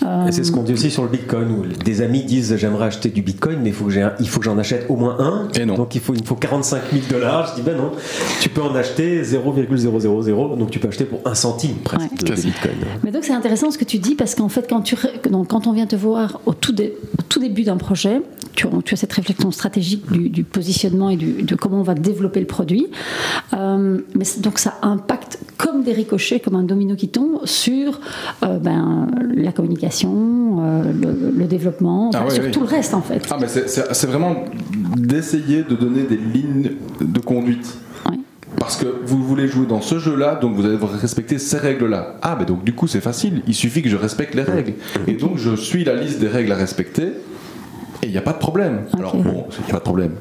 Et c'est ce qu'on dit aussi sur le Bitcoin, où des amis disent j'aimerais acheter du Bitcoin, mais il faut que j'en achète au moins un. Et non. Donc il me faut 45 000 $. Je dis ben non, tu peux en acheter 0,000, donc tu peux acheter pour 1 centime presque de Bitcoin. Mais donc c'est intéressant ce que tu dis, parce qu'en fait, quand on vient te voir au tout début d'un projet, tu as cette réflexion stratégique du positionnement et de comment on va développer le produit. Donc ça impacte comme des ricochets, comme un domino qui tombe sur la communication, le développement, sur tout le reste en fait. Ah, mais c'est vraiment d'essayer de donner des lignes de conduite. Parce que vous voulez jouer dans ce jeu-là, donc vous allez respecter ces règles-là. Ah, mais donc du coup c'est facile, il suffit que je respecte les règles. Et donc je suis la liste des règles à respecter, et il n'y a pas de problème. Okay. Alors bon, il n'y a pas de problème,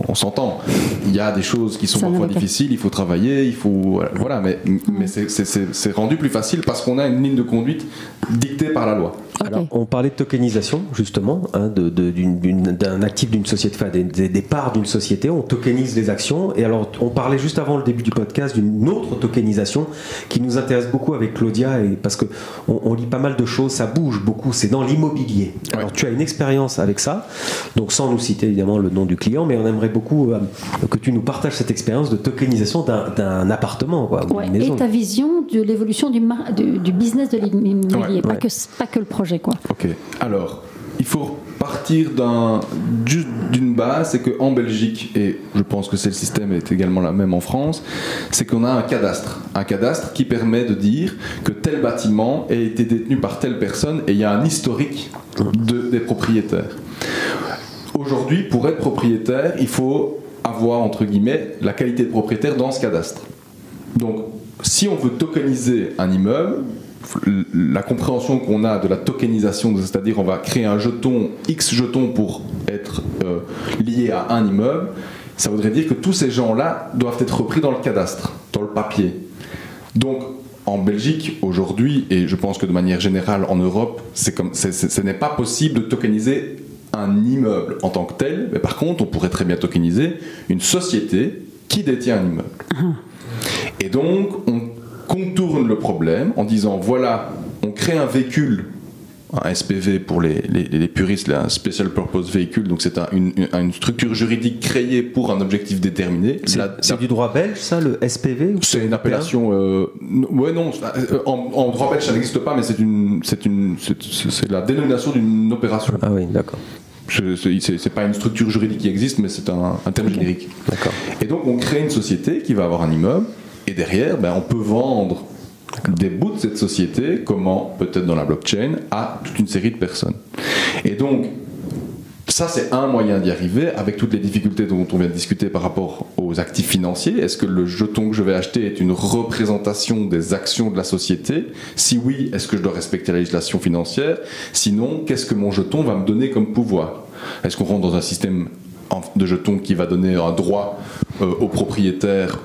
on s'entend. Il y a des choses qui sont parfois difficiles, il faut travailler, il faut... Voilà, mais c'est rendu plus facile parce qu'on a une ligne de conduite dictée par la loi. Okay. Alors, on parlait de tokenisation, justement, d'un actif d'une société, enfin des parts d'une société, on tokenise les actions. Et alors, on parlait juste avant le début du podcast d'une autre tokenisation qui nous intéresse beaucoup avec Claudia, parce qu'on lit pas mal de choses, ça bouge beaucoup, c'est dans l'immobilier. Ouais. Alors, tu as une expérience avec ça, donc sans nous citer évidemment le nom du client, mais on aimerait beaucoup que tu nous partages cette expérience de tokenisation d'un appartement, quoi, ouais, d'une maison. Et ta vision de l'évolution du business de l'immobilier, pas que le projet. Quoi. Ok, alors il faut partir d'une base, c'est qu'en Belgique, et je pense que le système est également la même en France, c'est qu'on a un cadastre qui permet de dire que tel bâtiment a été détenu par telle personne et il y a un historique des propriétaires. Aujourd'hui, pour être propriétaire, il faut avoir, entre guillemets, la qualité de propriétaire dans ce cadastre. Donc, si on veut tokeniser un immeuble, la compréhension qu'on a de la tokenisation, c'est-à-dire on va créer un jeton, X jetons pour être lié à un immeuble, ça voudrait dire que tous ces gens-là doivent être repris dans le cadastre, dans le papier. Donc en Belgique aujourd'hui, et je pense que de manière générale en Europe, ce n'est pas possible de tokeniser un immeuble en tant que tel, mais par contre on pourrait très bien tokeniser une société qui détient un immeuble. Et donc on contourne le problème en disant voilà, on crée un véhicule, un SPV pour les puristes, un Special Purpose Vehicle, donc c'est une structure juridique créée pour un objectif déterminé. C'est du droit belge, ça, le SPV, ou c'est une appellation. Ouais, non, en droit belge ça n'existe pas, mais c'est la dénomination d'une opération. Ah oui, d'accord. C'est pas une structure juridique qui existe, mais c'est un terme générique. D'accord. Et donc on crée une société qui va avoir un immeuble. Et derrière, on peut vendre des bouts de cette société, comment peut-être dans la blockchain, à toute une série de personnes. Et donc, ça c'est un moyen d'y arriver, avec toutes les difficultés dont on vient de discuter par rapport aux actifs financiers. Est-ce que le jeton que je vais acheter est une représentation des actions de la société ? Si oui, est-ce que je dois respecter la législation financière ? Sinon, qu'est-ce que mon jeton va me donner comme pouvoir ? Est-ce qu'on rentre dans un système de jetons qui va donner un droit au propriétaire,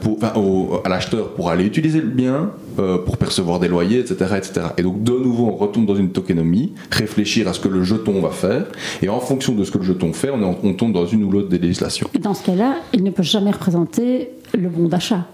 à l'acheteur pour aller utiliser le bien, pour percevoir des loyers, etc., etc. Et donc de nouveau on retombe dans une tokenomie, réfléchir à ce que le jeton va faire, et en fonction de ce que le jeton fait, on tombe dans une ou l'autre des législations. Dans ce cas-là, il ne peut jamais représenter le bon d'achat.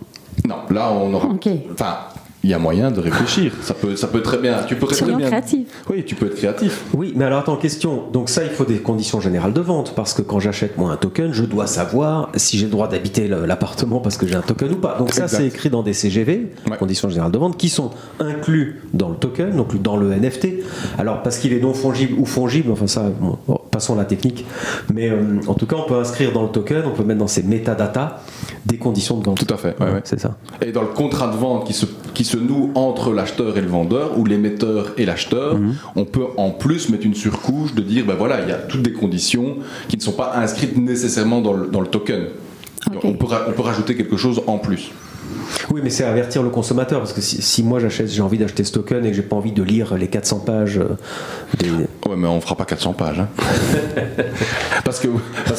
Non, là on aura... Okay. Enfin, il y a moyen de réfléchir. Ça peut très bien. Tu peux très bien. Créatif. Oui, tu peux être créatif. Oui, mais alors attends, question. Donc ça, il faut des conditions générales de vente, parce que quand j'achète moi un token, je dois savoir si j'ai le droit d'habiter l'appartement parce que j'ai un token ou pas. Donc ça, c'est écrit dans des CGV, conditions générales de vente, qui sont inclus dans le token, donc dans le NFT. Alors parce qu'il est non fongible ou fongible, enfin ça, bon, passons à la technique. Mais en tout cas, on peut inscrire dans le token, on peut mettre dans ses métadatas des conditions de vente. Tout à fait. Ouais. C'est ça. Et dans le contrat de vente qui se noue entre l'acheteur et le vendeur, ou l'émetteur et l'acheteur, on peut en plus mettre une surcouche de dire, ben voilà, il y a toutes des conditions qui ne sont pas inscrites nécessairement dans le token. Okay. On peut rajouter quelque chose en plus. Oui, mais c'est avertir le consommateur, parce que si moi j'ai envie d'acheter ce token et que j'ai pas envie de lire les 400 pages des... Ouais, mais on fera pas 400 pages. Hein. parce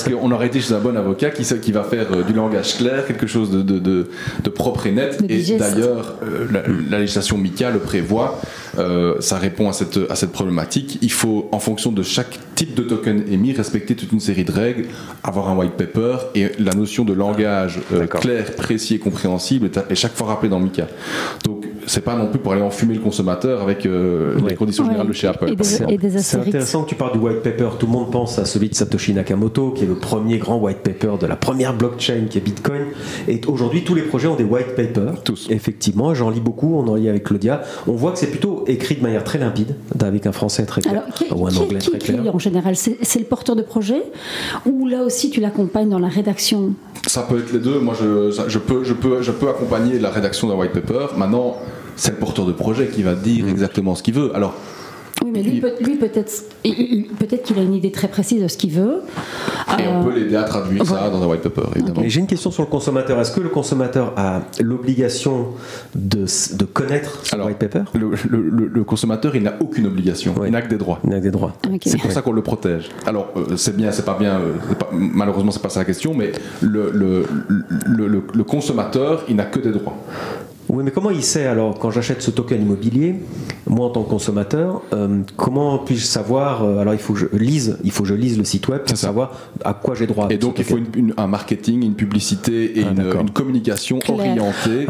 qu'on aurait été chez un bon avocat qui va faire du langage clair, quelque chose de propre et net. Et d'ailleurs, la législation MiCA le prévoit. Ça répond à cette problématique. Il faut, en fonction de chaque type de token émis, respecter toute une série de règles, avoir un white paper, et la notion de langage clair, précis et compréhensible est chaque fois rappelée dans MiCA. Donc c'est pas non plus pour aller enfumer le consommateur avec les conditions générales de chez Apple. C'est intéressant que tu parles du white paper. Tout le monde pense à celui de Satoshi Nakamoto, qui est le premier grand white paper de la première blockchain qui est Bitcoin. Et aujourd'hui, tous les projets ont des white papers. Tous. Effectivement, j'en lis beaucoup, on en lit avec Claudia. On voit que c'est plutôt écrit de manière très limpide, avec un français très clair. Alors, ou un anglais très clair. En général, c'est le porteur de projet, ou là aussi tu l'accompagnes dans la rédaction? Ça peut être les deux. Moi, je peux accompagner la rédaction d'un white paper. Maintenant, c'est le porteur de projet qui va dire exactement ce qu'il veut. Alors, oui, mais lui peut-être qu'il a une idée très précise de ce qu'il veut. Et on peut l'aider à traduire ça dans un white paper, évidemment. Mais j'ai une question sur le consommateur. Est-ce que le consommateur a l'obligation de connaître ce white paper? Le consommateur, il n'a aucune obligation. Il n'a que des droits. Il n'a que des droits. Okay. C'est pour ça qu'on le protège. Alors, c'est bien, c'est pas bien. Malheureusement, c'est pas ça la question, mais le consommateur, il n'a que des droits. Oui, mais comment il sait alors, quand j'achète ce token immobilier, moi en tant que consommateur, comment puis-je savoir, alors il faut que je lise le site web pour savoir à quoi j'ai droit. Et donc il faut un marketing, une publicité et une communication orientée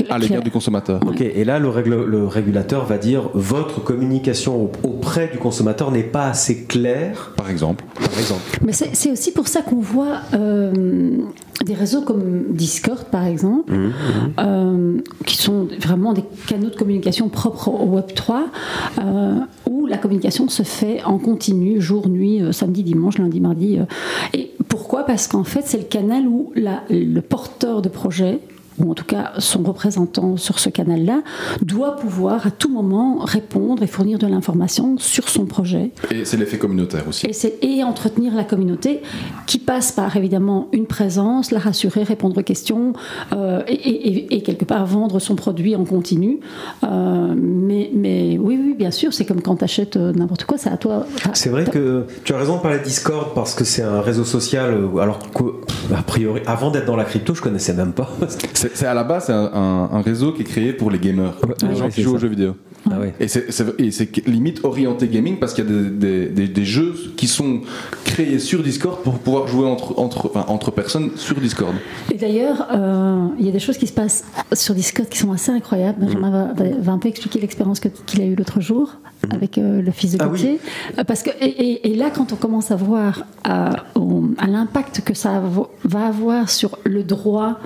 à l'égard du consommateur. Ok, et là le régulateur va dire votre communication auprès du consommateur n'est pas assez claire. Par exemple. Mais c'est aussi pour ça qu'on voit des réseaux comme Discord par exemple, qui sont vraiment des canaux de communication propres au Web3, où la communication se fait en continu, jour, nuit, samedi, dimanche, lundi, mardi. Et pourquoi ? Parce qu'en fait, c'est le canal où le porteur de projet, ou en tout cas son représentant sur ce canal-là, doit pouvoir à tout moment répondre et fournir de l'information sur son projet. Et c'est l'effet communautaire aussi. Et entretenir la communauté, qui passe par évidemment une présence, la rassurer, répondre aux questions, et quelque part vendre son produit en continu. Mais oui, bien sûr, c'est comme quand tu achètes n'importe quoi, c'est à toi. C'est vrai que tu as raison de parler de Discord, parce que c'est un réseau social, alors qu'a priori, avant d'être dans la crypto, je connaissais même pas. C'est à la base, c'est un réseau qui est créé pour les gamers, les gens qui jouent aux jeux vidéo. Ah ouais. Et c'est limite orienté gaming, parce qu'il y a des jeux qui sont créés sur Discord pour pouvoir jouer entre personnes sur Discord. Et d'ailleurs, il y a des choses qui se passent sur Discord qui sont assez incroyables. Benjamin va un peu expliquer l'expérience qu'il a eue l'autre jour avec le fils de Gauthier. Oui. Parce que, et là, quand on commence à voir à l'impact que ça va avoir sur le droit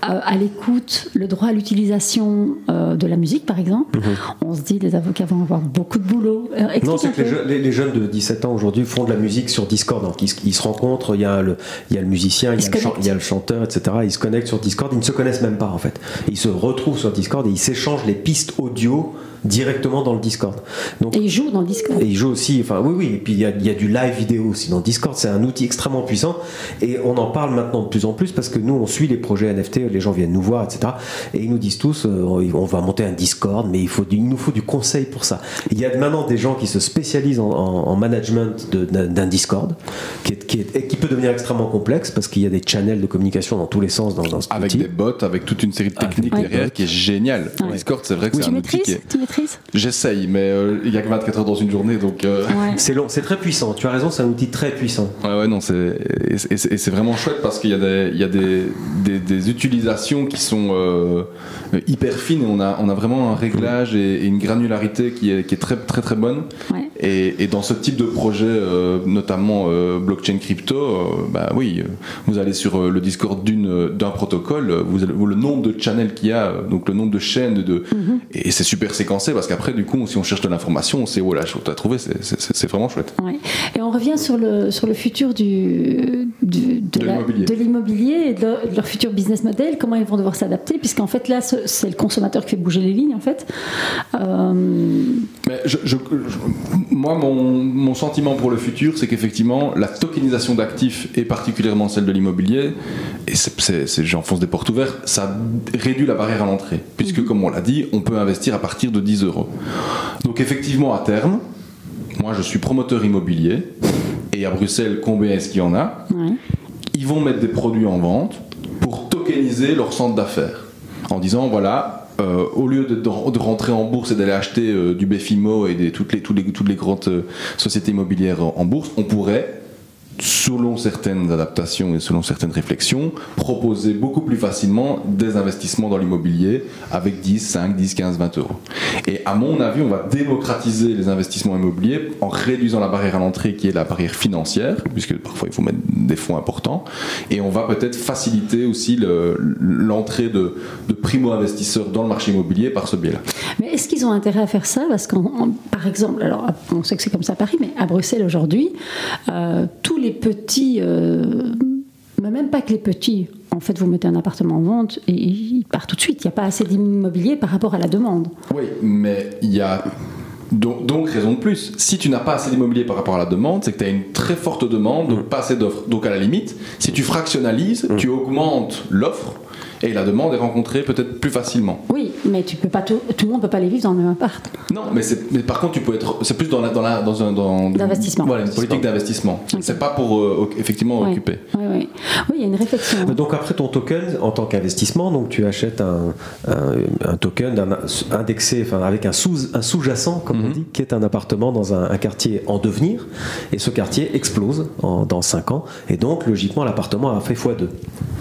à l'écoute, le droit à l'utilisation de la musique, par exemple, on se dit les avocats vont avoir beaucoup de boulot. Non, c'est que les jeunes de 17 ans aujourd'hui font de la musique sur Discord. Donc ils se rencontrent, il y a le musicien, il y a le chanteur, etc. Ils se connectent sur Discord, ils ne se connaissent même pas en fait. Et ils se retrouvent sur Discord et ils s'échangent les pistes audio directement dans le Discord. Donc, et ils jouent dans le Discord. Et ils jouent aussi, enfin oui, et puis il y a du live vidéo aussi dans Discord, c'est un outil extrêmement puissant et on en parle maintenant de plus en plus parce que nous on suit les projets NFT, les gens viennent nous voir, etc. Et ils nous disent tous, on va monter un Discord, mais il nous faut du conseil pour ça. Il y a maintenant des gens qui se spécialisent en management d'un Discord, qui peut devenir extrêmement complexe parce qu'il y a des channels de communication dans tous les sens dans ce avec outil. Des bots, avec toute une série de techniques derrière qui est génial. Ouais. Discord, c'est vrai que c'est un outil qui est... Tu maîtrises? J'essaye, mais il y a que 24 heures dans une journée, donc... Ouais. C'est long, c'est très puissant. Tu as raison, c'est un outil très puissant. Ouais, non, c'est vraiment chouette parce qu'il y a des utilisations qui sont hyper fines et on a vraiment un réglage et une granularité qui est très très très bonne. Ouais. Et dans ce type de projet, notamment blockchain crypto, bah oui, vous allez sur le Discord d'un protocole, le nombre de channels qu'il y a, donc le nombre de chaînes, et c'est super séquencé parce qu'après, du coup, si on cherche de l'information, on sait où la chose à trouver, c'est vraiment chouette. Ouais. Et on revient sur le futur de l'immobilier et de leur futur business model, comment ils vont devoir s'adapter, puisqu'en fait là, c'est le consommateur qui fait bouger les lignes en fait. Mais moi, mon sentiment pour le futur, c'est qu'effectivement, la tokenisation d'actifs, et particulièrement celle de l'immobilier, et j'enfonce des portes ouvertes, ça réduit la barrière à l'entrée. Puisque, comme on l'a dit, on peut investir à partir de 10 €. Donc, effectivement, à terme, moi, je suis promoteur immobilier, et à Bruxelles, combien est-ce qu'il y en a ? Ouais. Ils vont mettre des produits en vente pour tokeniser leur centre d'affaires. En disant, voilà... au lieu de rentrer en bourse et d'aller acheter du BFIMO et toutes les grandes sociétés immobilières en bourse, on pourrait, selon certaines adaptations et selon certaines réflexions, proposer beaucoup plus facilement des investissements dans l'immobilier avec 10, 5, 10, 15, 20 €. Et à mon avis, on va démocratiser les investissements immobiliers en réduisant la barrière à l'entrée qui est la barrière financière, puisque parfois il faut mettre des fonds importants, et on va peut-être faciliter aussi l'entrée de primo-investisseurs dans le marché immobilier par ce biais-là. Mais est-ce qu'ils ont intérêt à faire ça? Parce que, par exemple, alors on sait que c'est comme ça à Paris, mais à Bruxelles aujourd'hui, tous les petits, mais même pas que les petits, en fait vous mettez un appartement en vente et il part tout de suite, il n'y a pas assez d'immobilier par rapport à la demande. Oui, mais il y a... Donc raison de plus, si tu n'as pas assez d'immobilier par rapport à la demande, c'est que tu as une très forte demande, donc pas assez d'offres. Donc à la limite, si tu fractionnalises, tu augmentes l'offre et la demande est rencontrée peut-être plus facilement. Oui, mais tu peux pas tout le monde ne peut pas les vivre dans le même appart. Non, mais par contre, tu peux être... C'est plus dans d'investissement. Voilà, une politique d'investissement. Okay. C'est pas pour effectivement occuper. Oui, il y a une réflexion. Donc après ton token, en tant qu'investissement, donc tu achètes un token indexé, enfin avec un sous-jacent, comme on dit, qui est un appartement dans un quartier en devenir, et ce quartier explose dans 5 ans, et donc logiquement l'appartement a fait x2.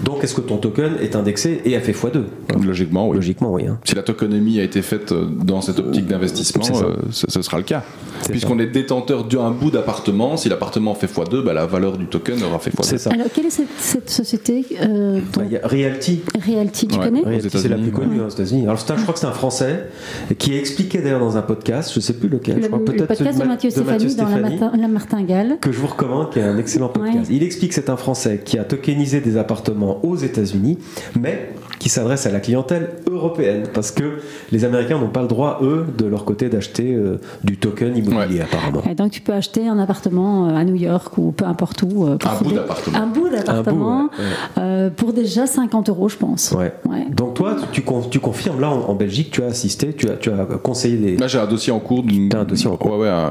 Donc est-ce que ton token est indexé et a fait x2? Logiquement, oui. Logiquement, oui. Hein. Si la tokenomie a été faite dans cette optique d'investissement, ce sera le cas. Puisqu'on est détenteur d'un bout d'appartement, si l'appartement fait x2, bah, la valeur du token aura fait x2. C'est ça. Alors, quelle est cette société il y a Realty. Realty, tu connais? Realty, c'est la plus connue aux États-Unis. Alors, je crois que c'est un Français qui expliquait d'ailleurs dans un podcast, je ne sais plus lequel. Je crois, le podcast de Mathieu Stéphanie dans la Martingale. Que je vous recommande, qui est un excellent podcast. Ouais. Il explique que c'est un Français qui a tokenisé des appartements aux États-Unis, mais qui s'adresse à la clientèle européenne, parce que les Américains n'ont pas le droit, eux, de leur côté, d'acheter du token immobilier, apparemment. Et donc tu peux acheter un appartement à New York ou peu importe où. Un bout d'appartement pour déjà 50 €, je pense. Ouais. Donc toi, tu confirmes, là, en Belgique, tu as assisté, tu as conseillé des... Là, j'ai un dossier en cours d'une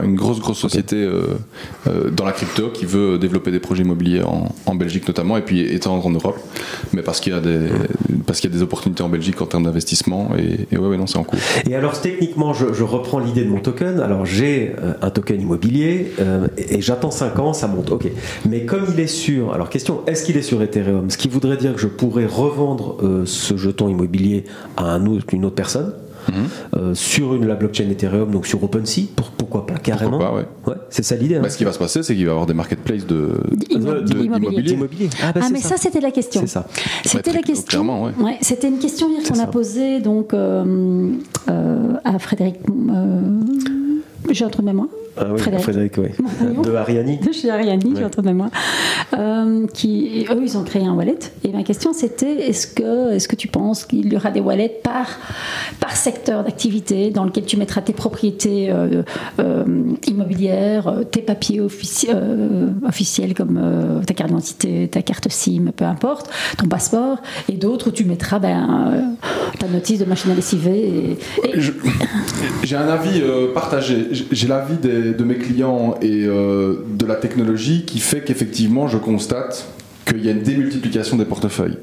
une grosse société dans la crypto qui veut développer des projets immobiliers en Belgique notamment, et puis étendre en Europe, mais parce qu'il y a des opportunités en Belgique en termes d'investissement, et non, c'est en cours. Et alors techniquement, je reprends l'idée de mon token. Alors j'ai un token immobilier et j'attends 5 ans, ça monte, ok. Mais comme il est sur, alors question, est-ce qu'il est sur Ethereum? Ce qui voudrait dire que je pourrais revendre ce jeton immobilier à une autre personne. Sur la blockchain Ethereum, donc sur OpenSea, pourquoi pas, carrément. Pourquoi pas, ouais. C'est ça l'idée. Hein. Ce qui va se passer, c'est qu'il va y avoir des marketplaces d'immobilier. Mais ça, c'était la question. C'est ça. C'était la question. C'était une question hier qu'on a posée donc, à Frédéric. j'ai un trou de mémoire. Ah oui, Frédéric, oui. De Ariani. De chez Ariani, j'ai un trou de mémoire. Eux, ils ont créé un wallet. Et ma question, c'était est-ce que tu penses qu'il y aura des wallets par secteur d'activité dans lequel tu mettras tes propriétés immobilières, tes papiers officiels comme ta carte d'identité, ta carte SIM, peu importe, ton passeport, et d'autres où tu mettras ta notice de machine à lessiver. J'ai un avis partagé. J'ai l'avis de mes clients et de la technologie qui fait qu'effectivement je constate qu'il y a une démultiplication des portefeuilles,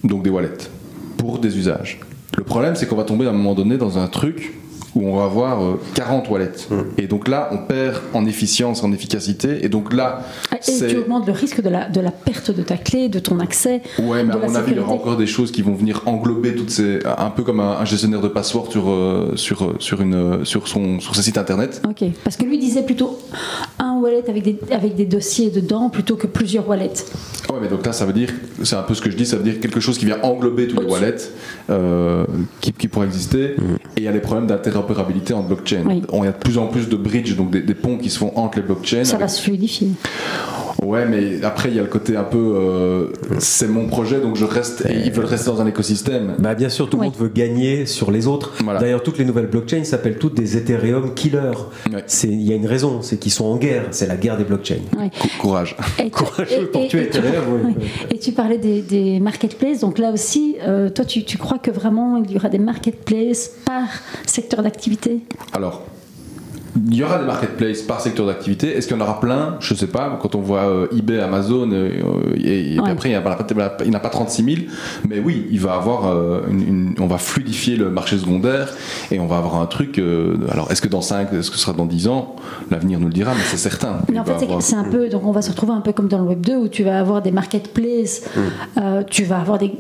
donc des wallets, pour des usages. Le problème, c'est qu'on va tomber à un moment donné dans un truc où on va avoir 40 wallets. Et donc là, on perd en efficience, en efficacité. Et donc là, tu augmentes le risque de la perte de ta clé, de ton accès. Ouais, mais à mon avis, il y aura encore des choses qui vont venir englober toutes ces... Un peu comme un gestionnaire de password sur ses sites internet. Ok, parce que lui disait plutôt un wallet avec des dossiers dedans plutôt que plusieurs wallets. Ouais, mais donc là, ça veut dire... C'est un peu ce que je dis, ça veut dire quelque chose qui vient englober tous les wallets qui pourraient exister. Et il y a les problèmes d'interopérabilité en blockchain. Oui. Il y a de plus en plus de bridges, donc des ponts qui se font entre les blockchains. Ça va se fluidifier. Ouais, mais après il y a le côté un peu c'est mon projet, donc je reste, et ils veulent rester dans un écosystème. Bah bien sûr, tout le monde veut gagner sur les autres. Voilà. D'ailleurs, toutes les nouvelles blockchains s'appellent toutes des Ethereum killers. Ouais. Il y a une raison, c'est qu'ils sont en guerre. C'est la guerre des blockchains. Ouais. Courage. Courageux pour tuer Ethereum. Et tu parlais des marketplaces, donc là aussi, toi tu crois que vraiment il y aura des marketplaces par secteur d'activité? Alors, il y aura des marketplaces par secteur d'activité. Est-ce qu'il y en aura plein? Je ne sais pas. Quand on voit eBay, Amazon, et après, il n'y en a pas 36 000. Mais oui, il va avoir on va fluidifier le marché secondaire et on va avoir un truc. Alors, est-ce que dans 5, est-ce que ce sera dans 10 ans? L'avenir nous le dira, mais c'est certain. Mais en fait, c'est un peu. Donc, on va se retrouver un peu comme dans le Web 2 où tu vas avoir des marketplaces, tu vas avoir des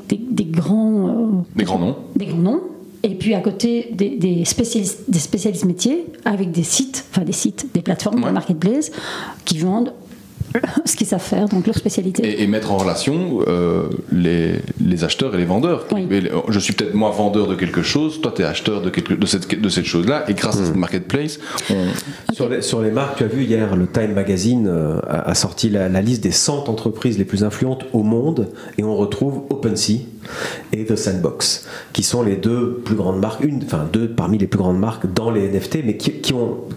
grands. Des grands noms. Des grands noms. Et puis à côté des spécialistes métiers avec des plateformes de marketplace qui vendent ce qu'ils savent faire, donc leur spécialité. Et mettre en relation les acheteurs et les vendeurs. Oui. Je suis peut-être moi vendeur de quelque chose, toi tu es acheteur de cette chose-là, et grâce à cette marketplace, Sur les marques, tu as vu hier, le Time Magazine a sorti la liste des 100 entreprises les plus influentes au monde, et on retrouve OpenSea et The Sandbox, qui sont les deux plus grandes marques, deux parmi les plus grandes marques dans les NFT, mais qui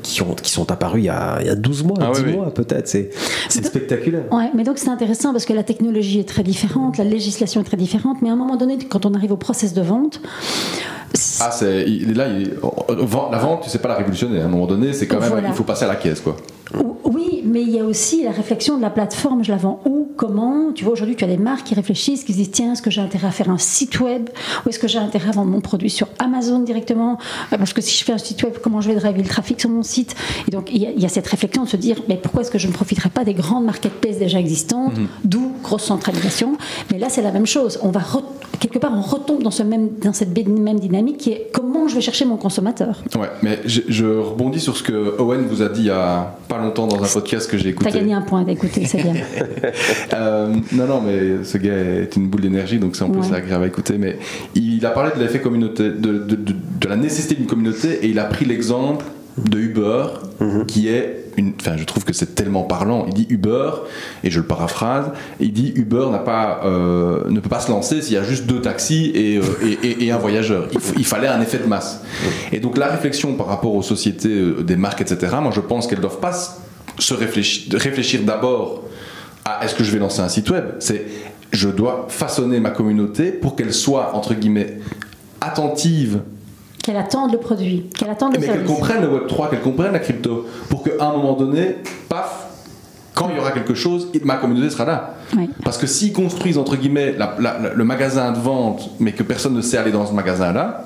sont apparues il y a 12 mois, 10 mois peut-être. C'est spectaculaire. Ouais, mais donc c'est intéressant parce que la technologie est très différente, la législation est très différente, mais à un moment donné, quand on arrive au process de vente, la vente, c'est pas la révolutionner. À un moment donné, c'est quand même, il faut passer à la caisse, quoi. Oui, mais il y a aussi la réflexion de la plateforme. Je la vends où, comment? Tu vois, aujourd'hui, tu as des marques qui réfléchissent, qui se disent tiens, est-ce que j'ai intérêt à faire un site web ou est-ce que j'ai intérêt à vendre mon produit sur Amazon directement? Parce que si je fais un site web, comment je vais driver le trafic sur mon site? Et donc, il y a cette réflexion de se dire mais pourquoi est-ce que je ne profiterai pas des grandes marketplaces déjà existantes, d'où grosse centralisation? Mais là, c'est la même chose. Quelque part, on retombe dans cette même dynamique qui est comment je vais chercher mon consommateur. Ouais, mais je rebondis sur ce que Owen vous a dit il y a pas longtemps dans un podcast que j'ai écouté. T'as gagné un point d'écouter, c'est bien. Non, mais ce gars est une boule d'énergie, donc c'est en plus agréable à écouter. Mais il a parlé de l'effet communauté, de la nécessité d'une communauté, et il a pris l'exemple de Uber, qui est je trouve que c'est tellement parlant. Il dit Uber, et je le paraphrase, il dit Uber ne peut pas se lancer s'il y a juste 2 taxis et un voyageur. Il fallait un effet de masse. Et donc la réflexion par rapport aux sociétés, des marques, etc., moi je pense qu'elles ne doivent pas réfléchir d'abord à est-ce que je vais lancer un site web. C'est je dois façonner ma communauté pour qu'elle soit, entre guillemets, attentive, qu'elle attende le produit, qu'elle attende le service. Mais qu'elle comprenne le Web3, qu'elle comprenne la crypto, pour qu'à un moment donné, paf, quand il y aura quelque chose, ma communauté sera là. Oui. Parce que s'ils construisent, entre guillemets, le magasin de vente, mais que personne ne sait aller dans ce magasin-là,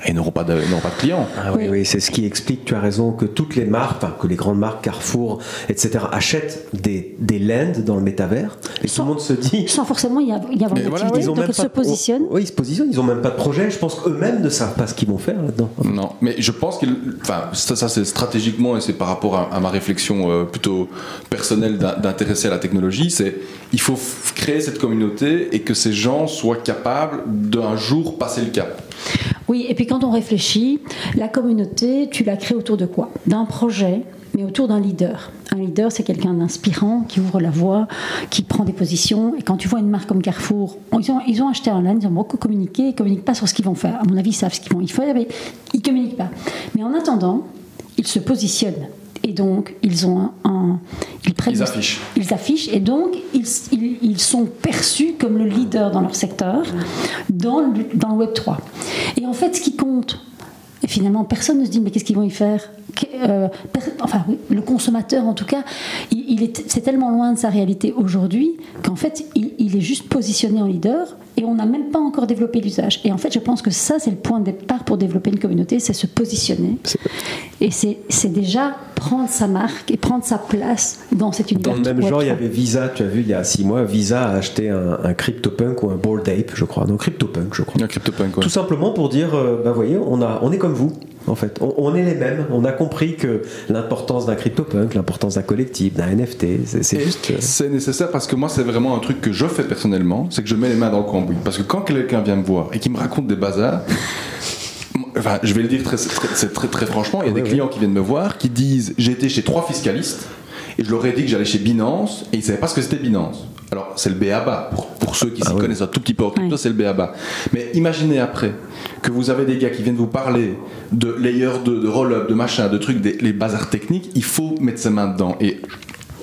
ils n'auront pas de clients. Ah oui, c'est ce qui explique, tu as raison, que toutes les marques, que les grandes marques, Carrefour, etc., achètent des lands dans le métavers, et tout le monde se dit... Sans forcément y avoir d'activité, donc ils se positionnent. Oui, ils se positionnent, ils n'ont même pas de projet, je pense qu'eux-mêmes ne savent pas ce qu'ils vont faire là-dedans. Non, mais je pense ça c'est stratégiquement, et c'est par rapport à ma réflexion plutôt personnelle d'intéresser à la technologie, il faut créer cette communauté et que ces gens soient capables d'un jour passer le cap. Oui, et puis quand on réfléchit, la communauté, tu la crées autour de quoi? D'un projet, mais autour d'un leader. Un leader, c'est quelqu'un d'inspirant, qui ouvre la voie, qui prend des positions. Et quand tu vois une marque comme Carrefour, ils ont acheté un line, ils ont beaucoup communiqué, ils ne communiquent pas sur ce qu'ils vont faire. À mon avis, ils savent ce qu'ils vont faire, mais ils ne communiquent pas. Mais en attendant, ils se positionnent. Et donc, ils ont ils affichent. Ils affichent, et donc, ils sont perçus comme le leader dans leur secteur, dans le Web3. Et en fait, ce qui compte, et finalement, personne ne se dit, mais qu'est-ce qu'ils vont y faire? Enfin, le consommateur, en tout cas, c'est tellement loin de sa réalité aujourd'hui qu'en fait, il est juste positionné en leader et on n'a même pas encore développé l'usage. Et en fait, je pense que ça, c'est le point de départ pour développer une communauté, c'est se positionner. Et c'est déjà prendre sa marque et prendre sa place dans cet univers. Dans le même genre, il y avait Visa, tu as vu, il y a 6 mois, Visa a acheté un CryptoPunk ou un Bored Ape, je crois. Non, CryptoPunk, je crois. Un CryptoPunk, ouais. Tout simplement pour dire, voyez, on est comme vous. En fait, on est les mêmes. On a compris que l'importance d'un CryptoPunk, l'importance d'un collectif, d'un NFT, c'est juste. C'est nécessaire parce que moi, c'est vraiment un truc que je fais personnellement, c'est que je mets les mains dans le cambouis. Parce que quand quelqu'un vient me voir et qui me raconte des bazars, enfin, je vais le dire très franchement, il y a des clients qui viennent me voir qui disent j'ai été chez 3 fiscalistes et je leur ai dit que j'allais chez Binance et ils ne savaient pas ce que c'était Binance. Alors, c'est le B.A.B.A. Pour ceux qui s'y connaissent un tout petit peu en crypto, c'est le B.A.B.A. Mais imaginez après que vous avez des gars qui viennent vous parler de layers, de roll-up, de machin, de trucs, les bazars techniques, il faut mettre ses mains dedans. Et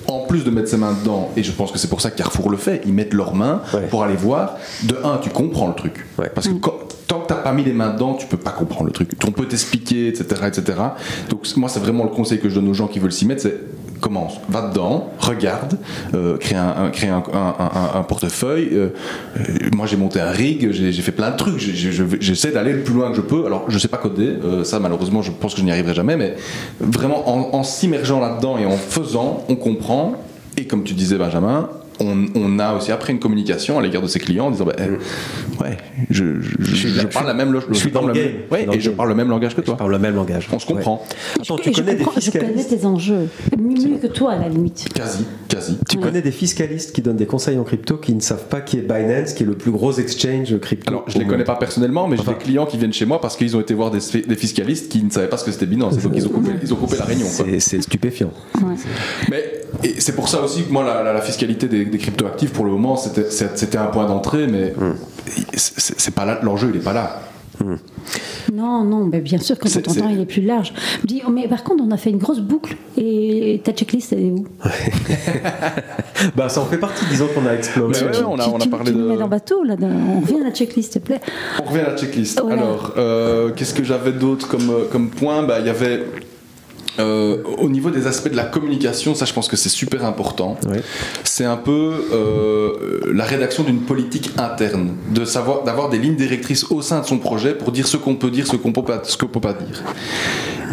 en plus de mettre ses mains dedans, et je pense que c'est pour ça que Carrefour le fait, ils mettent leurs mains pour aller voir. De un, tu comprends le truc. Parce que tant que tu n'as pas mis les mains dedans, tu ne peux pas comprendre le truc. On peut t'expliquer, etc., etc. Donc moi, c'est vraiment le conseil que je donne aux gens qui veulent s'y mettre, c'est commence, va dedans, regarde, crée un portefeuille. Moi, j'ai monté un rig, j'ai fait plein de trucs. J'essaie d'aller le plus loin que je peux. Alors, je sais pas coder, ça malheureusement, je pense que je n'y arriverai jamais, mais vraiment en s'immergeant là-dedans et en faisant, on comprend. Et comme tu disais, Benjamin, on a aussi après une communication à l'égard de ses clients en disant je parle la même je parle le même langage que toi. Je parle le même langage. On se comprend. Attends, je connais tes enjeux mieux que toi à la limite. Quasi. Tu connais des fiscalistes qui donnent des conseils en crypto qui ne savent pas qui est Binance, qui est le plus gros exchange crypto. Alors je les connais pas personnellement, mais j'ai des clients qui viennent chez moi parce qu'ils ont été voir des fiscalistes qui ne savaient pas ce que c'était Binance. Donc ils ont coupé la réunion. C'est stupéfiant. Mais c'est pour ça aussi que moi la fiscalité des cryptoactifs pour le moment c'était un point d'entrée, mais c'est pas là, l'enjeu il est pas là. Non, mais bien sûr que quand on entend il est plus large. Mais par contre on a fait une grosse boucle et ta checklist elle est où? Ça en fait partie, disons qu'on a exploré. On a parlé de. Tu nous mets dans le bateau là, on revient à la checklist s'il te plaît. On revient à la checklist. Voilà. Alors qu'est-ce que j'avais d'autre comme point? Il y avait au niveau des aspects de la communication, ça je pense que c'est super important. C'est un peu la rédaction d'une politique interne, d'avoir des lignes directrices au sein de son projet pour dire ce qu'on peut dire, ce qu'on peut pas dire.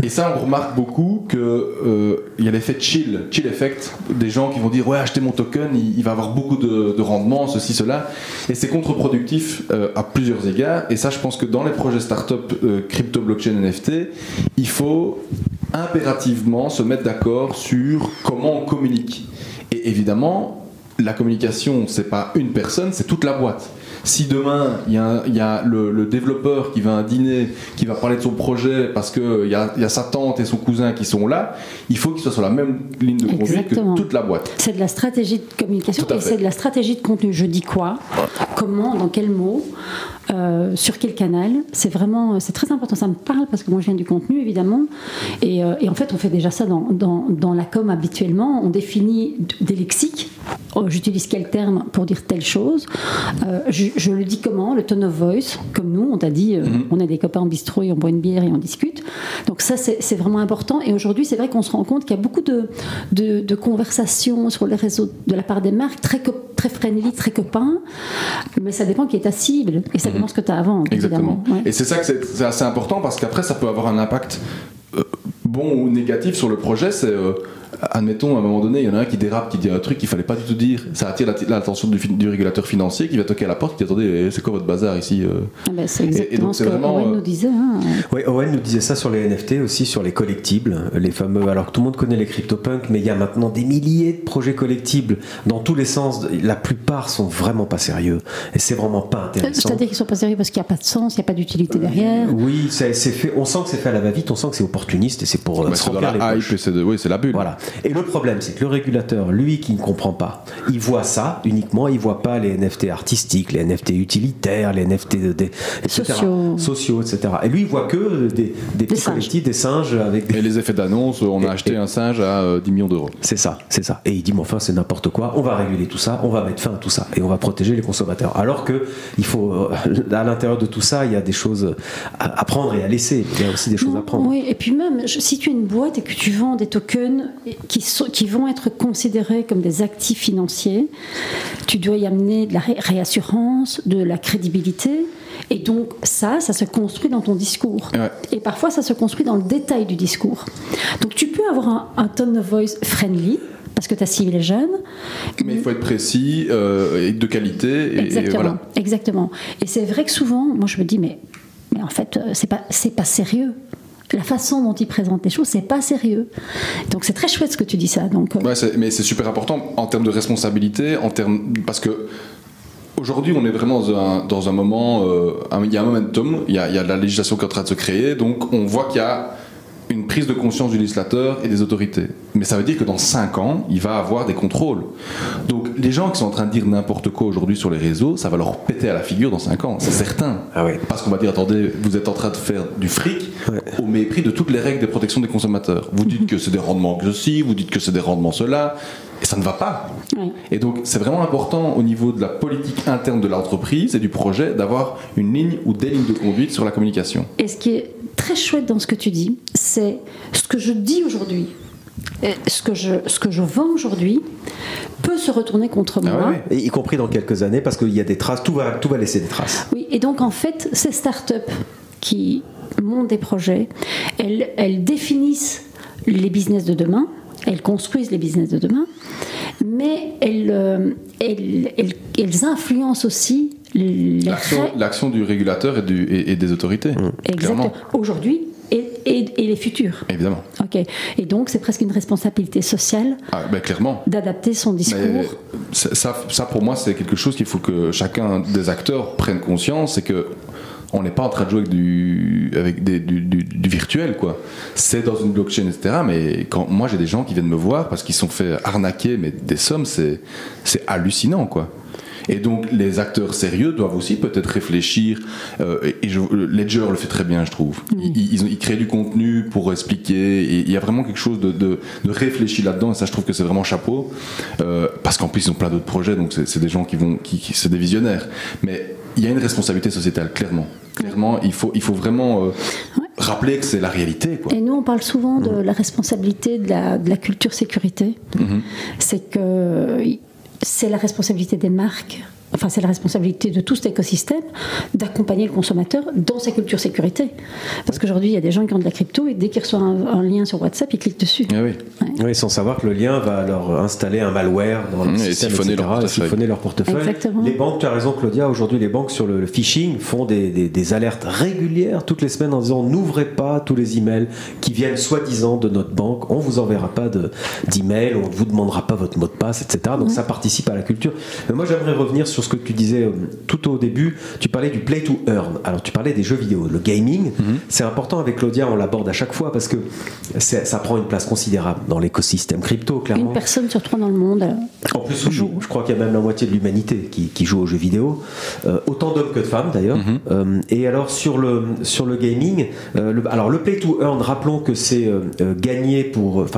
Et ça on remarque beaucoup que il y a l'effet chill effect, des gens qui vont dire achetez mon token, il va avoir beaucoup de rendement, ceci, cela, et c'est contre-productif à plusieurs égards. Et ça je pense que dans les projets start-up crypto, blockchain, NFT, il faut impérativement se mettre d'accord sur comment on communique. Et évidemment, la communication, c'est pas une personne, c'est toute la boîte. Si demain, il y a le développeur qui va à un dîner, qui va parler de son projet parce qu'il y a sa tante et son cousin qui sont là, il faut qu'ils soient sur la même ligne de conduite que toute la boîte. C'est de la stratégie de communication et c'est de la stratégie de contenu. Je dis quoi, comment, dans quel mot, sur quel canal. C'est très important. Ça me parle parce que moi je viens du contenu évidemment. Et en fait, on fait déjà ça dans la com habituellement. On définit des lexiques. J'utilise quel terme pour dire telle chose. Je le dis comment, le tone of voice, comme nous, on t'a dit, on a des copains en bistrot et on boit une bière et on discute. Donc ça, c'est vraiment important. Et aujourd'hui, c'est vrai qu'on se rend compte qu'il y a beaucoup de conversations sur les réseaux de la part des marques, très friendly, très copains, mais ça dépend qui est ta cible et ça dépend ce que tu as à vendre. Exactement. Et c'est ça que c'est assez important parce qu'après, ça peut avoir un impact bon ou négatif sur le projet. C'est admettons, à un moment donné, il y en a un qui dérape, qui dit un truc qu'il fallait pas du tout dire. Ça attire l'attention du régulateur financier qui va toquer à la porte, qui dit attendez, c'est quoi votre bazar ici C'est exactement ce que Owen nous disait. Oui, Owen nous disait ça sur les NFT aussi, sur les collectibles, les fameux. Alors que tout le monde connaît les CryptoPunks, mais il y a maintenant des milliers de projets collectibles dans tous les sens. La plupart sont vraiment pas sérieux et c'est vraiment pas intéressant. C'est-à-dire qu'ils sont pas sérieux parce qu'il n'y a pas de sens, il n'y a pas d'utilité derrière. Oui, c'est fait. On sent que c'est fait à la va-vite, on sent que c'est opportuniste et c'est pour se remplir les poches. C'est la bulle. Voilà. Et le problème, c'est que le régulateur, lui, qui ne comprend pas, il voit ça uniquement, il voit pas les NFT artistiques, les NFT utilitaires, les NFT sociaux, etc. Et lui, il voit que des petits collectifs, des singes avec des... Et les effets d'annonce, on a acheté un singe à 10 millions d'euros. C'est ça. Et il dit, mais enfin, c'est n'importe quoi, on va réguler tout ça, on va mettre fin à tout ça et on va protéger les consommateurs. Alors que il faut, à l'intérieur de tout ça, il y a des choses à prendre et à laisser. Il y a aussi des choses à prendre. Oui, et puis même, si tu es une boîte et que tu vends des tokens qui vont être considérés comme des actifs financiers, tu dois y amener de la réassurance, de la crédibilité. Et donc ça se construit dans ton discours. Ouais. Et parfois, ça se construit dans le détail du discours. Donc tu peux avoir un tone of voice friendly, parce que tu as ciblé les jeunes. Mais il faut être précis et de qualité. Exactement, et voilà. Exactement. Et c'est vrai que souvent, moi je me dis, mais en fait, c'est pas sérieux. La façon dont ils présentent les choses, c'est pas sérieux. Donc c'est très chouette ce que tu dis ça. Donc, ouais, mais c'est super important en termes de responsabilité, parce que aujourd'hui, on est vraiment dans un moment, il y a un momentum, il y a de la législation qui est en train de se créer, donc on voit qu'il y a une prise de conscience du législateur et des autorités. Mais ça veut dire que dans 5 ans, il va avoir des contrôles. Donc les gens qui sont en train de dire n'importe quoi aujourd'hui sur les réseaux, ça va leur péter à la figure dans 5 ans, c'est certain. Ah oui. Parce qu'on va dire, attendez, vous êtes en train de faire du fric au mépris de toutes les règles de protection des consommateurs. Vous dites que c'est des rendements que ceci, vous dites que c'est des rendements cela, et ça ne va pas. Oui. Et donc c'est vraiment important au niveau de la politique interne de l'entreprise et du projet d'avoir une ligne ou des lignes de conduite sur la communication. Et ce qui est très chouette dans ce que tu dis, c'est ce que je dis aujourd'hui, ce que je vends aujourd'hui peut se retourner contre moi. Ah ouais. Et y compris dans quelques années, parce qu'il y a des traces, tout va laisser des traces. Oui, et donc en fait, ces startups qui montent des projets, elles définissent les business de demain, elles construisent les business de demain, mais elles influencent aussi l'action du régulateur et des autorités. Exactement. Aujourd'hui et les futurs. Évidemment. Ok. Et donc c'est presque une responsabilité sociale clairement. D'adapter son discours. Mais ça pour moi c'est quelque chose qu'il faut que chacun des acteurs prenne conscience, c'est que on n'est pas en train de jouer avec du virtuel, quoi. C'est dans une blockchain, etc. Mais moi j'ai des gens qui viennent me voir parce qu'ils se sont fait arnaquer, mais des sommes, c'est hallucinant, quoi. Et donc les acteurs sérieux doivent aussi peut-être réfléchir, Ledger le fait très bien, je trouve. Ils créent du contenu pour expliquer, et il y a vraiment quelque chose de réfléchi là-dedans, et ça je trouve que c'est vraiment chapeau, parce qu'en plus ils ont plein d'autres projets, donc c'est des gens qui c'est des visionnaires. Mais il y a une responsabilité sociétale, clairement. Clairement, il faut vraiment rappeler que c'est la réalité, quoi. Et nous, on parle souvent de la responsabilité de la culture sécurité. C'est que c'est la responsabilité des marques, enfin c'est la responsabilité de tout cet écosystème d'accompagner le consommateur dans sa culture sécurité. Parce qu'aujourd'hui, il y a des gens qui ont de la crypto et dès qu'ils reçoivent un lien sur WhatsApp, ils cliquent dessus. Ah oui. Ouais. Oui, sans savoir que le lien va leur installer un malware dans le système, et siphonner leur portefeuille. Exactement. Les banques, tu as raison Claudia, aujourd'hui les banques sur le phishing font des alertes régulières toutes les semaines en disant n'ouvrez pas tous les emails qui viennent soi-disant de notre banque, on vous enverra pas d'email, on ne vous demandera pas votre mot de passe, etc. Donc ça participe à la culture. Mais moi j'aimerais revenir sur ce que tu disais tout au début, tu parlais du play to earn. Alors tu parlais des jeux vidéo, le gaming, c'est important avec Claudia, on l'aborde à chaque fois parce que ça prend une place considérable dans l'écosystème crypto, clairement. Une personne sur 3 dans le monde en plus, joue. Je crois qu'il y a même la moitié de l'humanité qui joue aux jeux vidéo, autant d'hommes que de femmes d'ailleurs. Et alors sur le gaming, alors le play to earn, rappelons que c'est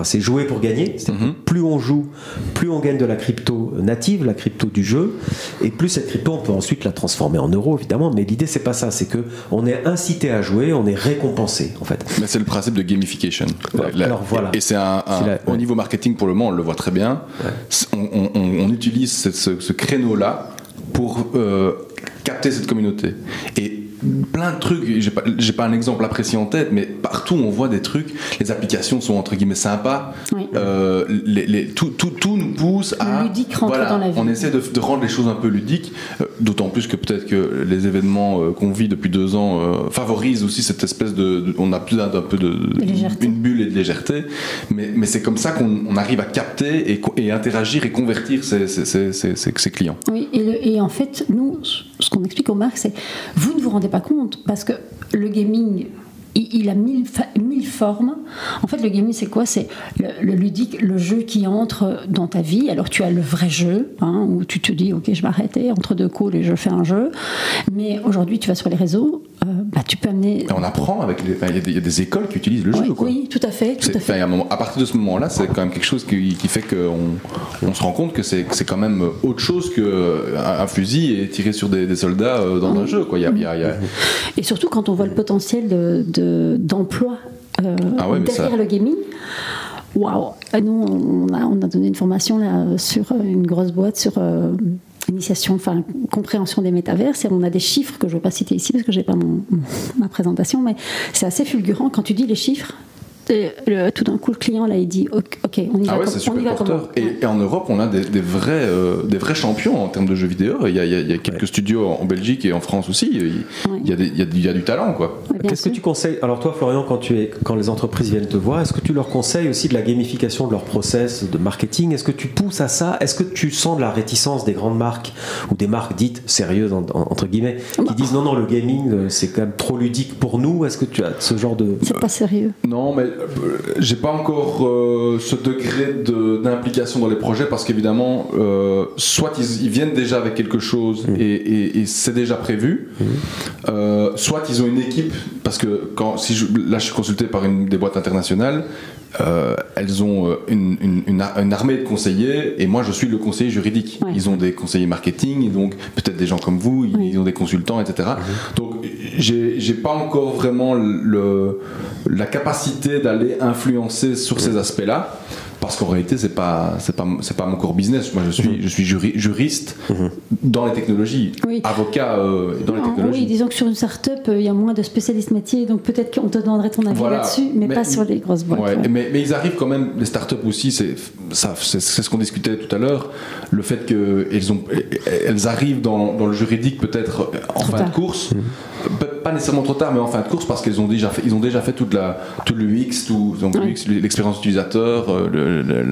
c'est jouer pour gagner. Plus on joue, plus on gagne de la crypto native, la crypto du jeu, et plus cette crypto, on peut ensuite la transformer en euros, évidemment. Mais l'idée, c'est pas ça, c'est que on est incité à jouer, on est récompensé, en fait. Mais c'est le principe de gamification. Alors voilà. Et c'est au niveau marketing, pour le moment, on le voit très bien. Ouais. On utilise ce créneau-là pour capter cette communauté. Et plein de trucs. J'ai pas un exemple là précis en tête, mais partout on voit des trucs. Les applications sont entre guillemets sympas. Oui. Tout nous pousse à. Le ludique rentre dans la vie. On essaie de rendre les choses un peu ludiques, d'autant plus que peut-être que les événements qu'on vit depuis 2 ans favorisent aussi cette espèce on a besoin d'un peu une bulle et de légèreté. Mais c'est comme ça qu'on arrive à capter et interagir et convertir ses clients. Oui, et en fait, nous, ce qu'on explique aux marques, c'est vous ne vous rendez pas compte, parce que le gaming, il a mille formes. En fait, le gaming, c'est quoi? C'est le ludique, le jeu qui entre dans ta vie. Alors, tu as le vrai jeu, où tu te dis, ok, je vais arrêter entre 2 calls et je fais un jeu. Mais aujourd'hui, tu vas sur les réseaux, tu peux amener... On apprend avec il y a des écoles qui utilisent le jeu, quoi. Oui, tout à fait. À partir de ce moment-là, c'est quand même quelque chose qui fait qu'on se rend compte que c'est quand même autre chose qu'un fusil et tirer sur des soldats dans un jeu, quoi. Et surtout quand on voit le potentiel d'emploi derrière le gaming. Waouh! Nous, on a donné une formation là, sur une grosse boîte sur compréhension des métaverses, et on a des chiffres que je ne vais pas citer ici parce que je n'ai pas ma présentation, mais c'est assez fulgurant quand tu dis les chiffres. Tout d'un coup, le client là, il dit ok, on y va. C'est super porteur. Et en Europe, on a des vrais champions en termes de jeux vidéo. Il y a quelques studios en Belgique et en France aussi. Il y a du talent, quoi. Qu'est-ce que tu conseilles? Alors toi, Florian, quand les entreprises viennent te voir, est-ce que tu leur conseilles aussi de la gamification de leur process de marketing? Est-ce que tu pousses à ça? Est-ce que tu sens de la réticence des grandes marques ou des marques dites sérieuses entre guillemets qui disent non, le gaming c'est quand même trop ludique pour nous? Est-ce que tu as ce genre de... C'est pas sérieux. Non, mais j'ai pas encore ce degré d'implication dans les projets, parce qu'évidemment soit ils viennent déjà avec quelque chose et c'est déjà prévu, soit ils ont une équipe, parce que là je suis consulté par des boîtes internationales, elles ont une armée de conseillers et moi je suis le conseiller juridique. Ils ont des conseillers marketing et donc peut-être des gens comme vous, ils ont des consultants, etc. Donc j'ai pas encore vraiment la capacité d'aller influencer sur ces aspects-là, parce qu'en réalité c'est pas mon core business. Moi je suis juriste dans les technologies, avocat dans les technologies. Oui, disons que sur une start-up il y a moins de spécialistes métiers, donc peut-être qu'on te demanderait ton avis là-dessus, mais pas sur les grosses boîtes. Mais ils arrivent quand même, les start-up aussi, c'est ce qu'on discutait tout à l'heure, le fait qu'elles arrivent dans le juridique peut-être en fin de course, pas nécessairement trop tard, mais en fin de course, parce qu'ils ont déjà fait tout le UX, l'expérience utilisateur,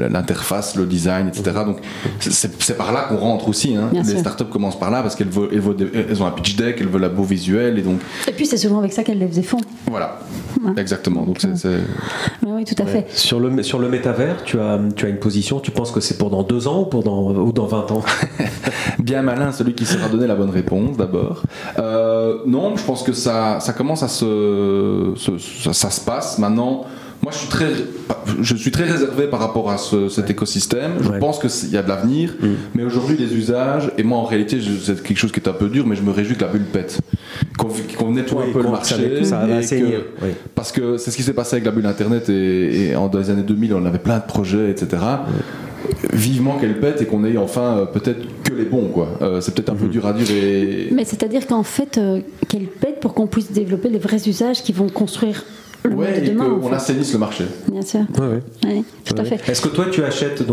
l'interface, le design, etc. Donc c'est par là qu'on rentre aussi. Les startups commencent par là parce qu'elles ont un pitch deck, elles veulent un beau visuel, et puis c'est souvent avec ça qu'elles lèvent des fonds. Voilà, exactement. Donc oui, tout à fait. Sur le métavers, tu as une position. Tu penses que c'est pour dans 2 ans ou dans 20 ans? Bien malin celui qui saura donner la bonne réponse d'abord. Non, je pense que ça commence à ça se passe maintenant. Moi, je suis très réservé par rapport à cet écosystème. Je pense qu'il y a de l'avenir, mais aujourd'hui, les usages, et moi, en réalité, c'est quelque chose qui est un peu dur, mais je me réjouis que la bulle pète. Qu'on nettoie un peu le marché. Parce que c'est ce qui s'est passé avec la bulle Internet, et dans les années 2000, on avait plein de projets, etc. Vivement qu'elle pète et qu'on ait enfin peut-être que les bons, quoi. C'est peut-être un peu dur à dire. Mais c'est-à-dire qu'en fait, qu'elle pète pour qu'on puisse développer les vrais usages qui vont construire le monde de demain. Et qu'on assainisse le marché. Bien sûr. Oui, tout à fait. Est-ce que toi tu achètes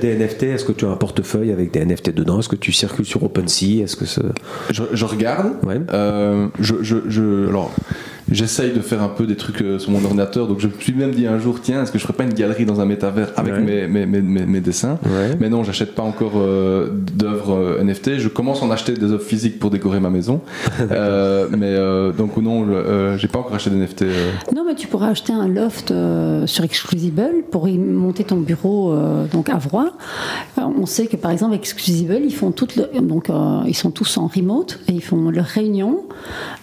des NFT? Est-ce que tu as un portefeuille avec des NFT dedans? Est-ce que tu circules sur OpenSea? Est-ce que je regarde. Alors j'essaye de faire un peu des trucs sur mon ordinateur, donc je me suis même dit un jour, tiens, est-ce que je ferais pas une galerie dans un métavers avec mes dessins? Mais non, j'achète pas encore d'œuvres NFT. Je commence à en acheter des œuvres physiques pour décorer ma maison, donc non, j'ai pas encore acheté des NFT. Non, mais tu pourras acheter un loft sur Exclusible pour y monter ton bureau donc à Vroix. On sait que par exemple Exclusible, ils font ils sont tous en remote et ils font leurs réunions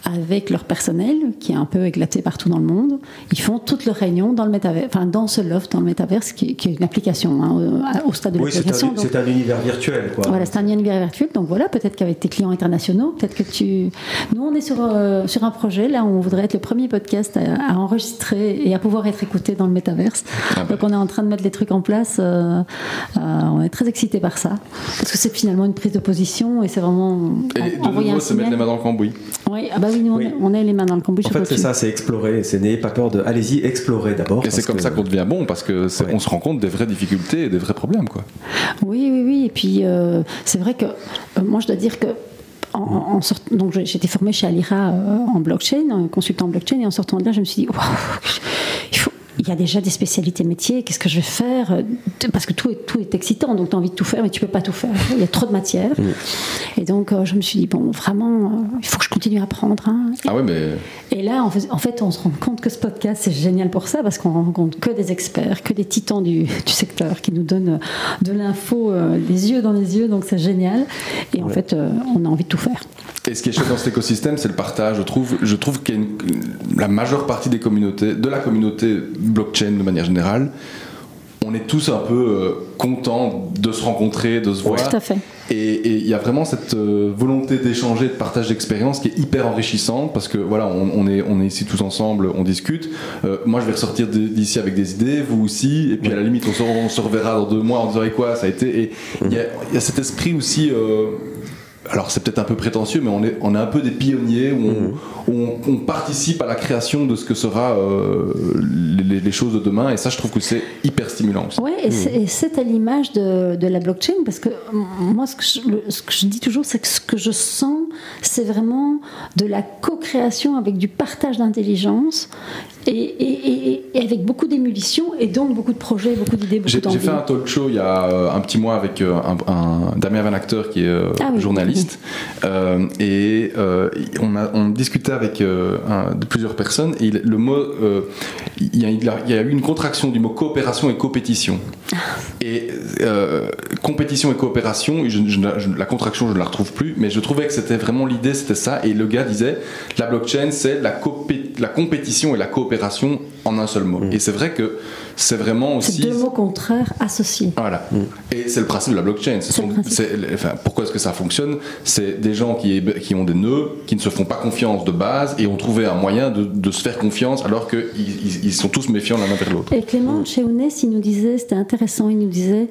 avec leur personnel qui est un peu éclaté partout dans le monde. Ils font toutes leurs réunions dans le métavers, dans ce loft, dans le métaverse, qui est une application au stade de l'application. C'est un univers virtuel, quoi. Voilà, c'est un univers virtuel. Donc voilà, peut-être qu'avec tes clients internationaux, peut-être que Nous, on est sur un projet, là, où on voudrait être le premier podcast à enregistrer et à pouvoir être écouté dans le métaverse. Donc on est en train de mettre les trucs en place. On est très excités par ça. Parce que c'est finalement une prise de position et c'est vraiment... Et de nouveau, se mettre les mains dans le cambouis. Oui, ah bah oui, nous on est les mains dans le cambouis. En fait, c'est ça, c'est explorer. C'est n'ayez pas peur de. Allez-y, explorer d'abord. Et c'est comme ça qu'on devient bon, parce que on se rend compte des vraies difficultés et des vrais problèmes, quoi. Oui. Et puis c'est vrai que moi je dois dire que donc j'étais formée chez Alira en blockchain, consultant en blockchain, et en sortant de là, je me suis dit, wow, il y a déjà des spécialités métiers, qu'est-ce que je vais faire? Parce que tout est excitant, donc tu as envie de tout faire, mais tu ne peux pas tout faire. Il y a trop de matière. Et donc, je me suis dit, bon, vraiment, il faut que je continue à apprendre. Hein. Ah ouais, mais... Et là, en fait, on se rend compte que ce podcast, c'est génial pour ça, parce qu'on rencontre que des experts, que des titans du secteur qui nous donnent de l'info, les yeux dans les yeux, donc c'est génial. Et en fait, on a envie de tout faire. Et ce qui est chouette dans cet écosystème, c'est le partage. Je trouve qu'il y a la majeure partie de la communauté blockchain de manière générale, on est tous un peu contents de se rencontrer, de se voir. Tout à fait. Et il y a vraiment cette volonté d'échanger, de partage d'expérience qui est hyper enrichissante, parce que voilà, on est ici tous ensemble, on discute. Moi, je vais ressortir d'ici avec des idées, vous aussi, et puis à la limite, on se reverra dans 2 mois en disant quoi ça a été. Et il y a cet esprit aussi. Alors c'est peut-être un peu prétentieux, mais on est un peu des pionniers où on participe à la création de ce que sera les choses de demain, et ça je trouve que c'est hyper stimulant aussi. Oui, et c'est à l'image de la blockchain, parce que moi ce que je dis toujours, c'est que ce que je sens, c'est vraiment de la co-création avec du partage d'intelligence et avec beaucoup d'émulsion, et donc beaucoup de projets, beaucoup d'idées, beaucoup d'envies. J'ai fait un talk show il y a un petit mois avec un Damien Van Acteur qui est journaliste, et on discutait avec plusieurs personnes, et le mot il y a eu une contraction du mot coopération et compétition. Et compétition et coopération, la contraction je ne la retrouve plus, mais je trouvais que c'était vraiment l'idée, c'était ça. Et le gars disait la blockchain c'est la compétition et la coopération en un seul mot. Et c'est vrai que c'est vraiment aussi... C'est 2 mots contraires associés. Voilà. Et c'est le principe de la blockchain. Pourquoi est-ce que ça fonctionne? C'est des gens qui ont des nœuds, qui ne se font pas confiance de base, et ont trouvé un moyen de se faire confiance, alors qu'ils sont tous méfiants l'un vers l'autre. Et Clément chez Ounès, il nous disait, c'était intéressant, il nous disait,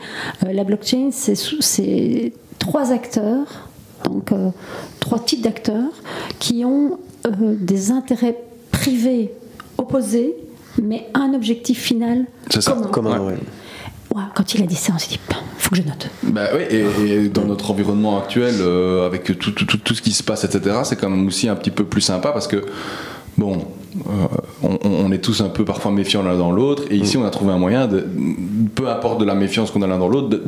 la blockchain, c'est 3 acteurs, donc 3 types d'acteurs, qui ont des intérêts privés opposés, mais un objectif final commun. Ouais. Ouais, quand il a dit ça, on s'est dit, faut que je note. Bah oui, et dans notre environnement actuel, avec tout ce qui se passe, etc., c'est quand même aussi un petit peu plus sympa, parce que bon, on est tous un peu parfois méfiants l'un dans l'autre, et ici on a trouvé un moyen, peu importe de la méfiance qu'on a l'un dans l'autre,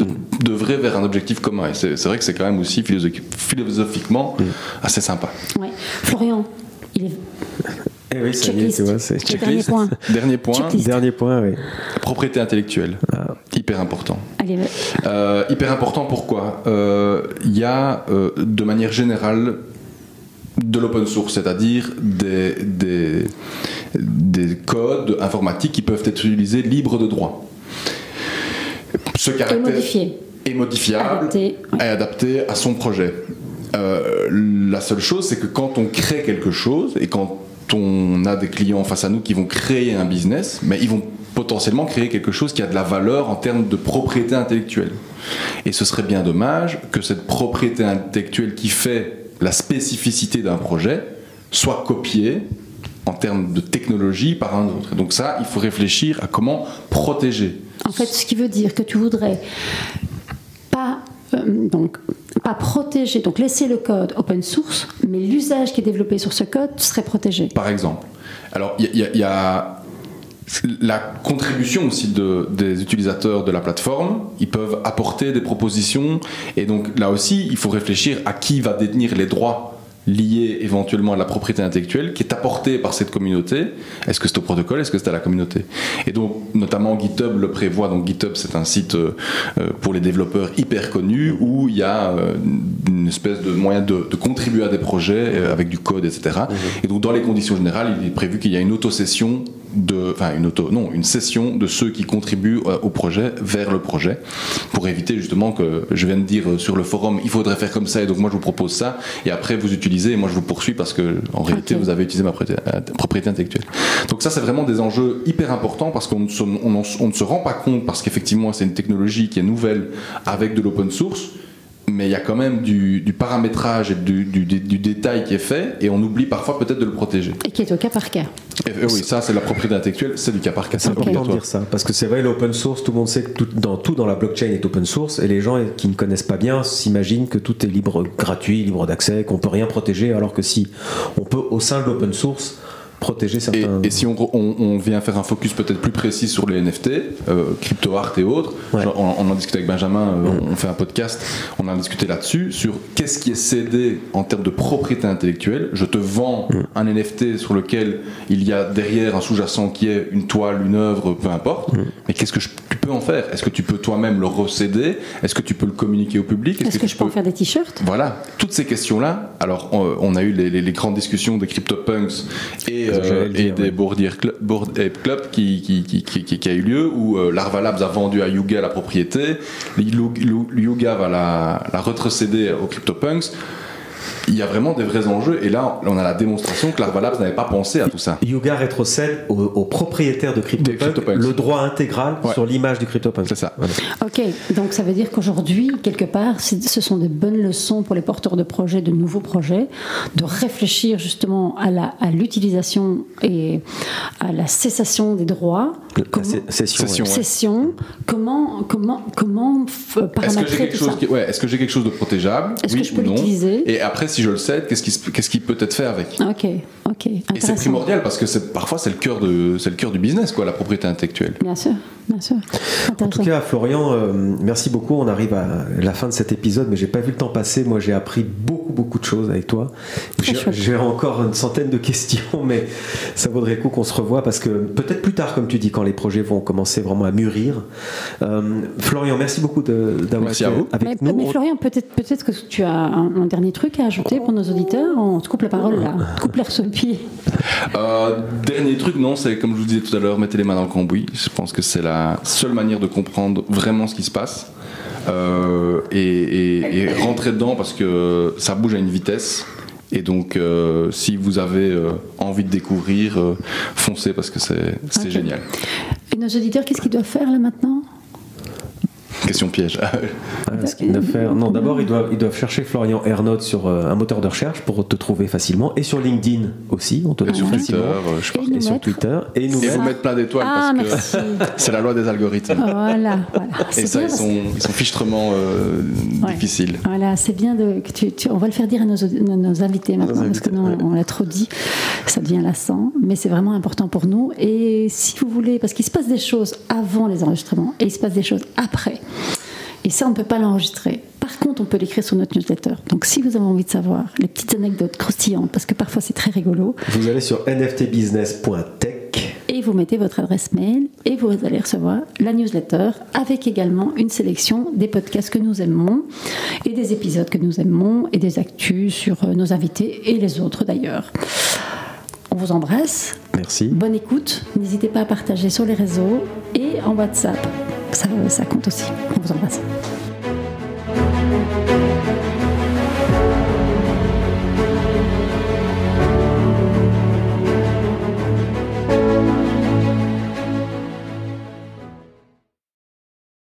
d'œuvrer vers un objectif commun. Et c'est vrai que c'est quand même aussi philosophiquement assez sympa. Ouais. Florian, il est... Eh oui, ça y est, tu vois, c'est checklist. Dernier point. Dernier point, oui. Propriété intellectuelle. Hyper important. Allez, hyper important, pourquoi? Il y a, de manière générale, de l'open source, c'est-à-dire des codes informatiques qui peuvent être utilisés libres de droit. Ce caractère est modifiable et adapté à son projet. La seule chose, c'est que quand on crée quelque chose, et quand on a des clients face à nous qui vont créer un business, mais ils vont potentiellement créer quelque chose qui a de la valeur en termes de propriété intellectuelle. Et ce serait bien dommage que cette propriété intellectuelle qui fait la spécificité d'un projet soit copiée en termes de technologie par un autre. Et donc ça, il faut réfléchir à comment protéger. En fait, ce qui veut dire que tu voudrais pas protéger, donc laisser le code open source, mais l'usage qui est développé sur ce code serait protégé. Par exemple. Alors, il y a la contribution aussi des utilisateurs de la plateforme. Ils peuvent apporter des propositions, et donc là aussi, il faut réfléchir à qui va détenir les droits lié éventuellement à la propriété intellectuelle qui est apportée par cette communauté. Est-ce que c'est au protocole, est-ce que c'est à la communauté? Et donc notamment GitHub le prévoit. Donc GitHub, c'est un site pour les développeurs hyper connu, où il y a une espèce de moyen de contribuer à des projets avec du code, etc. Et donc dans les conditions générales, il est prévu qu'il y a une autosession une session de ceux qui contribuent au projet vers le projet, pour éviter justement que je viens de dire sur le forum il faudrait faire comme ça, et donc moi je vous propose ça, et après vous utilisez et moi je vous poursuis parce que en réalité vous avez utilisé ma propriété intellectuelle. Donc ça, c'est vraiment des enjeux hyper importants, parce qu'on ne se rend pas compte, parce qu'effectivement c'est une technologie qui est nouvelle avec de l'open source, mais il y a quand même du paramétrage et du détail qui est fait, et on oublie parfois peut-être de le protéger. Et qui est au cas par cas. Oui, ça c'est la propriété intellectuelle, c'est du cas par cas. C'est important de dire ça, parce que c'est vrai, l'open source, tout le monde sait que tout dans la blockchain est open source, et les gens qui ne connaissent pas bien s'imaginent que tout est libre, gratuit, libre d'accès, qu'on peut rien protéger, alors que si, on peut au sein de l'open source protéger certains... Et si on vient faire un focus peut-être plus précis sur les NFT, CryptoArt et autres, Ouais. genre, on en discutait avec Benjamin, on fait un podcast, on a discuté là-dessus, sur qu'est-ce qui est cédé en termes de propriété intellectuelle. Je te vends un NFT sur lequel il y a derrière un sous-jacent qui est une toile, une œuvre, peu importe, mais qu'est-ce que tu peux en faire? Est-ce que tu peux toi-même le recéder? Est-ce que tu peux le communiquer au public? Est-ce que je peux en faire des t-shirts? Voilà, toutes ces questions-là. Alors, on a eu les grandes discussions des CryptoPunks et des Bored Ape Club qui a eu lieu, où Larva Labs a vendu à Yuga la propriété, Yuga va la retrocéder aux CryptoPunks. Il y a vraiment des vrais enjeux, et là on a la démonstration que Larva Labs n'avait pas pensé à tout ça. Yuga rétrocède aux propriétaires de CryptoPunk le droit intégral sur l'image du CryptoPunk. C'est ça. Voilà. Ok, donc ça veut dire qu'aujourd'hui, quelque part, ce sont des bonnes leçons pour les porteurs de projets, de nouveaux projets, de réfléchir justement à l'utilisation et à la cessation des droits. Cession. Comment paramétrer tout ça? Est-ce que j'ai quelque chose de protégeable? Est-ce que je peux l'utiliser? Et après, si je le cède, qu'est-ce qu'il peut être fait avec? Ok. Et c'est primordial, parce que parfois c'est le cœur du business, quoi, la propriété intellectuelle. Bien sûr. En tout cas, Florian, merci beaucoup. On arrive à la fin de cet épisode, mais j'ai pas vu le temps passer. Moi, j'ai appris beaucoup de choses avec toi. J'ai encore une centaine de questions, mais ça vaudrait le coup qu'on se revoie, parce que peut-être plus tard, comme tu dis, quand les projets vont commencer vraiment à mûrir. Florian, merci beaucoup d'avoir été avec nous. Mais Florian, peut-être que tu as un dernier truc à ajouter pour nos auditeurs. On te coupe la parole là, on te coupe l'air sur le pied. Dernier truc, non, c'est comme je vous disais tout à l'heure, mettez les mains dans le cambouis. Je pense que c'est la seule manière de comprendre vraiment ce qui se passe, et rentrer dedans, parce que ça bouge à une vitesse. Et donc, si vous avez envie de découvrir, foncez, parce que c'est génial. Et nos auditeurs, qu'est-ce qu'ils doivent faire là maintenant? Question piège. Ce qu'ils doivent faire. Non, d'abord ils doivent chercher Florian Ernotte sur un moteur de recherche pour te trouver facilement, et sur LinkedIn aussi, on te trouve facilement. Et sur Twitter. Et vous mettre plein d'étoiles, parce que c'est la loi des algorithmes. Voilà. Et ça, ils sont fichtrement difficiles. Voilà, c'est bien on va le faire dire à nos invités maintenant, parce que nous, on l'a trop dit, ça devient lassant, mais c'est vraiment important pour nous. Et si vous voulez, parce qu'il se passe des choses avant les enregistrements, et il se passe des choses après. Et ça, on ne peut pas l'enregistrer. Par contre, on peut l'écrire sur notre newsletter. Donc, si vous avez envie de savoir les petites anecdotes croustillantes, parce que parfois c'est très rigolo, vous allez sur nftbusiness.tech et vous mettez votre adresse mail, et vous allez recevoir la newsletter, avec également une sélection des podcasts que nous aimons, et des épisodes que nous aimons, et des actus sur nos invités, et les autres d'ailleurs. On vous embrasse. Merci. Bonne écoute. N'hésitez pas à partager sur les réseaux et en WhatsApp. Ça compte aussi. On vous embrasse.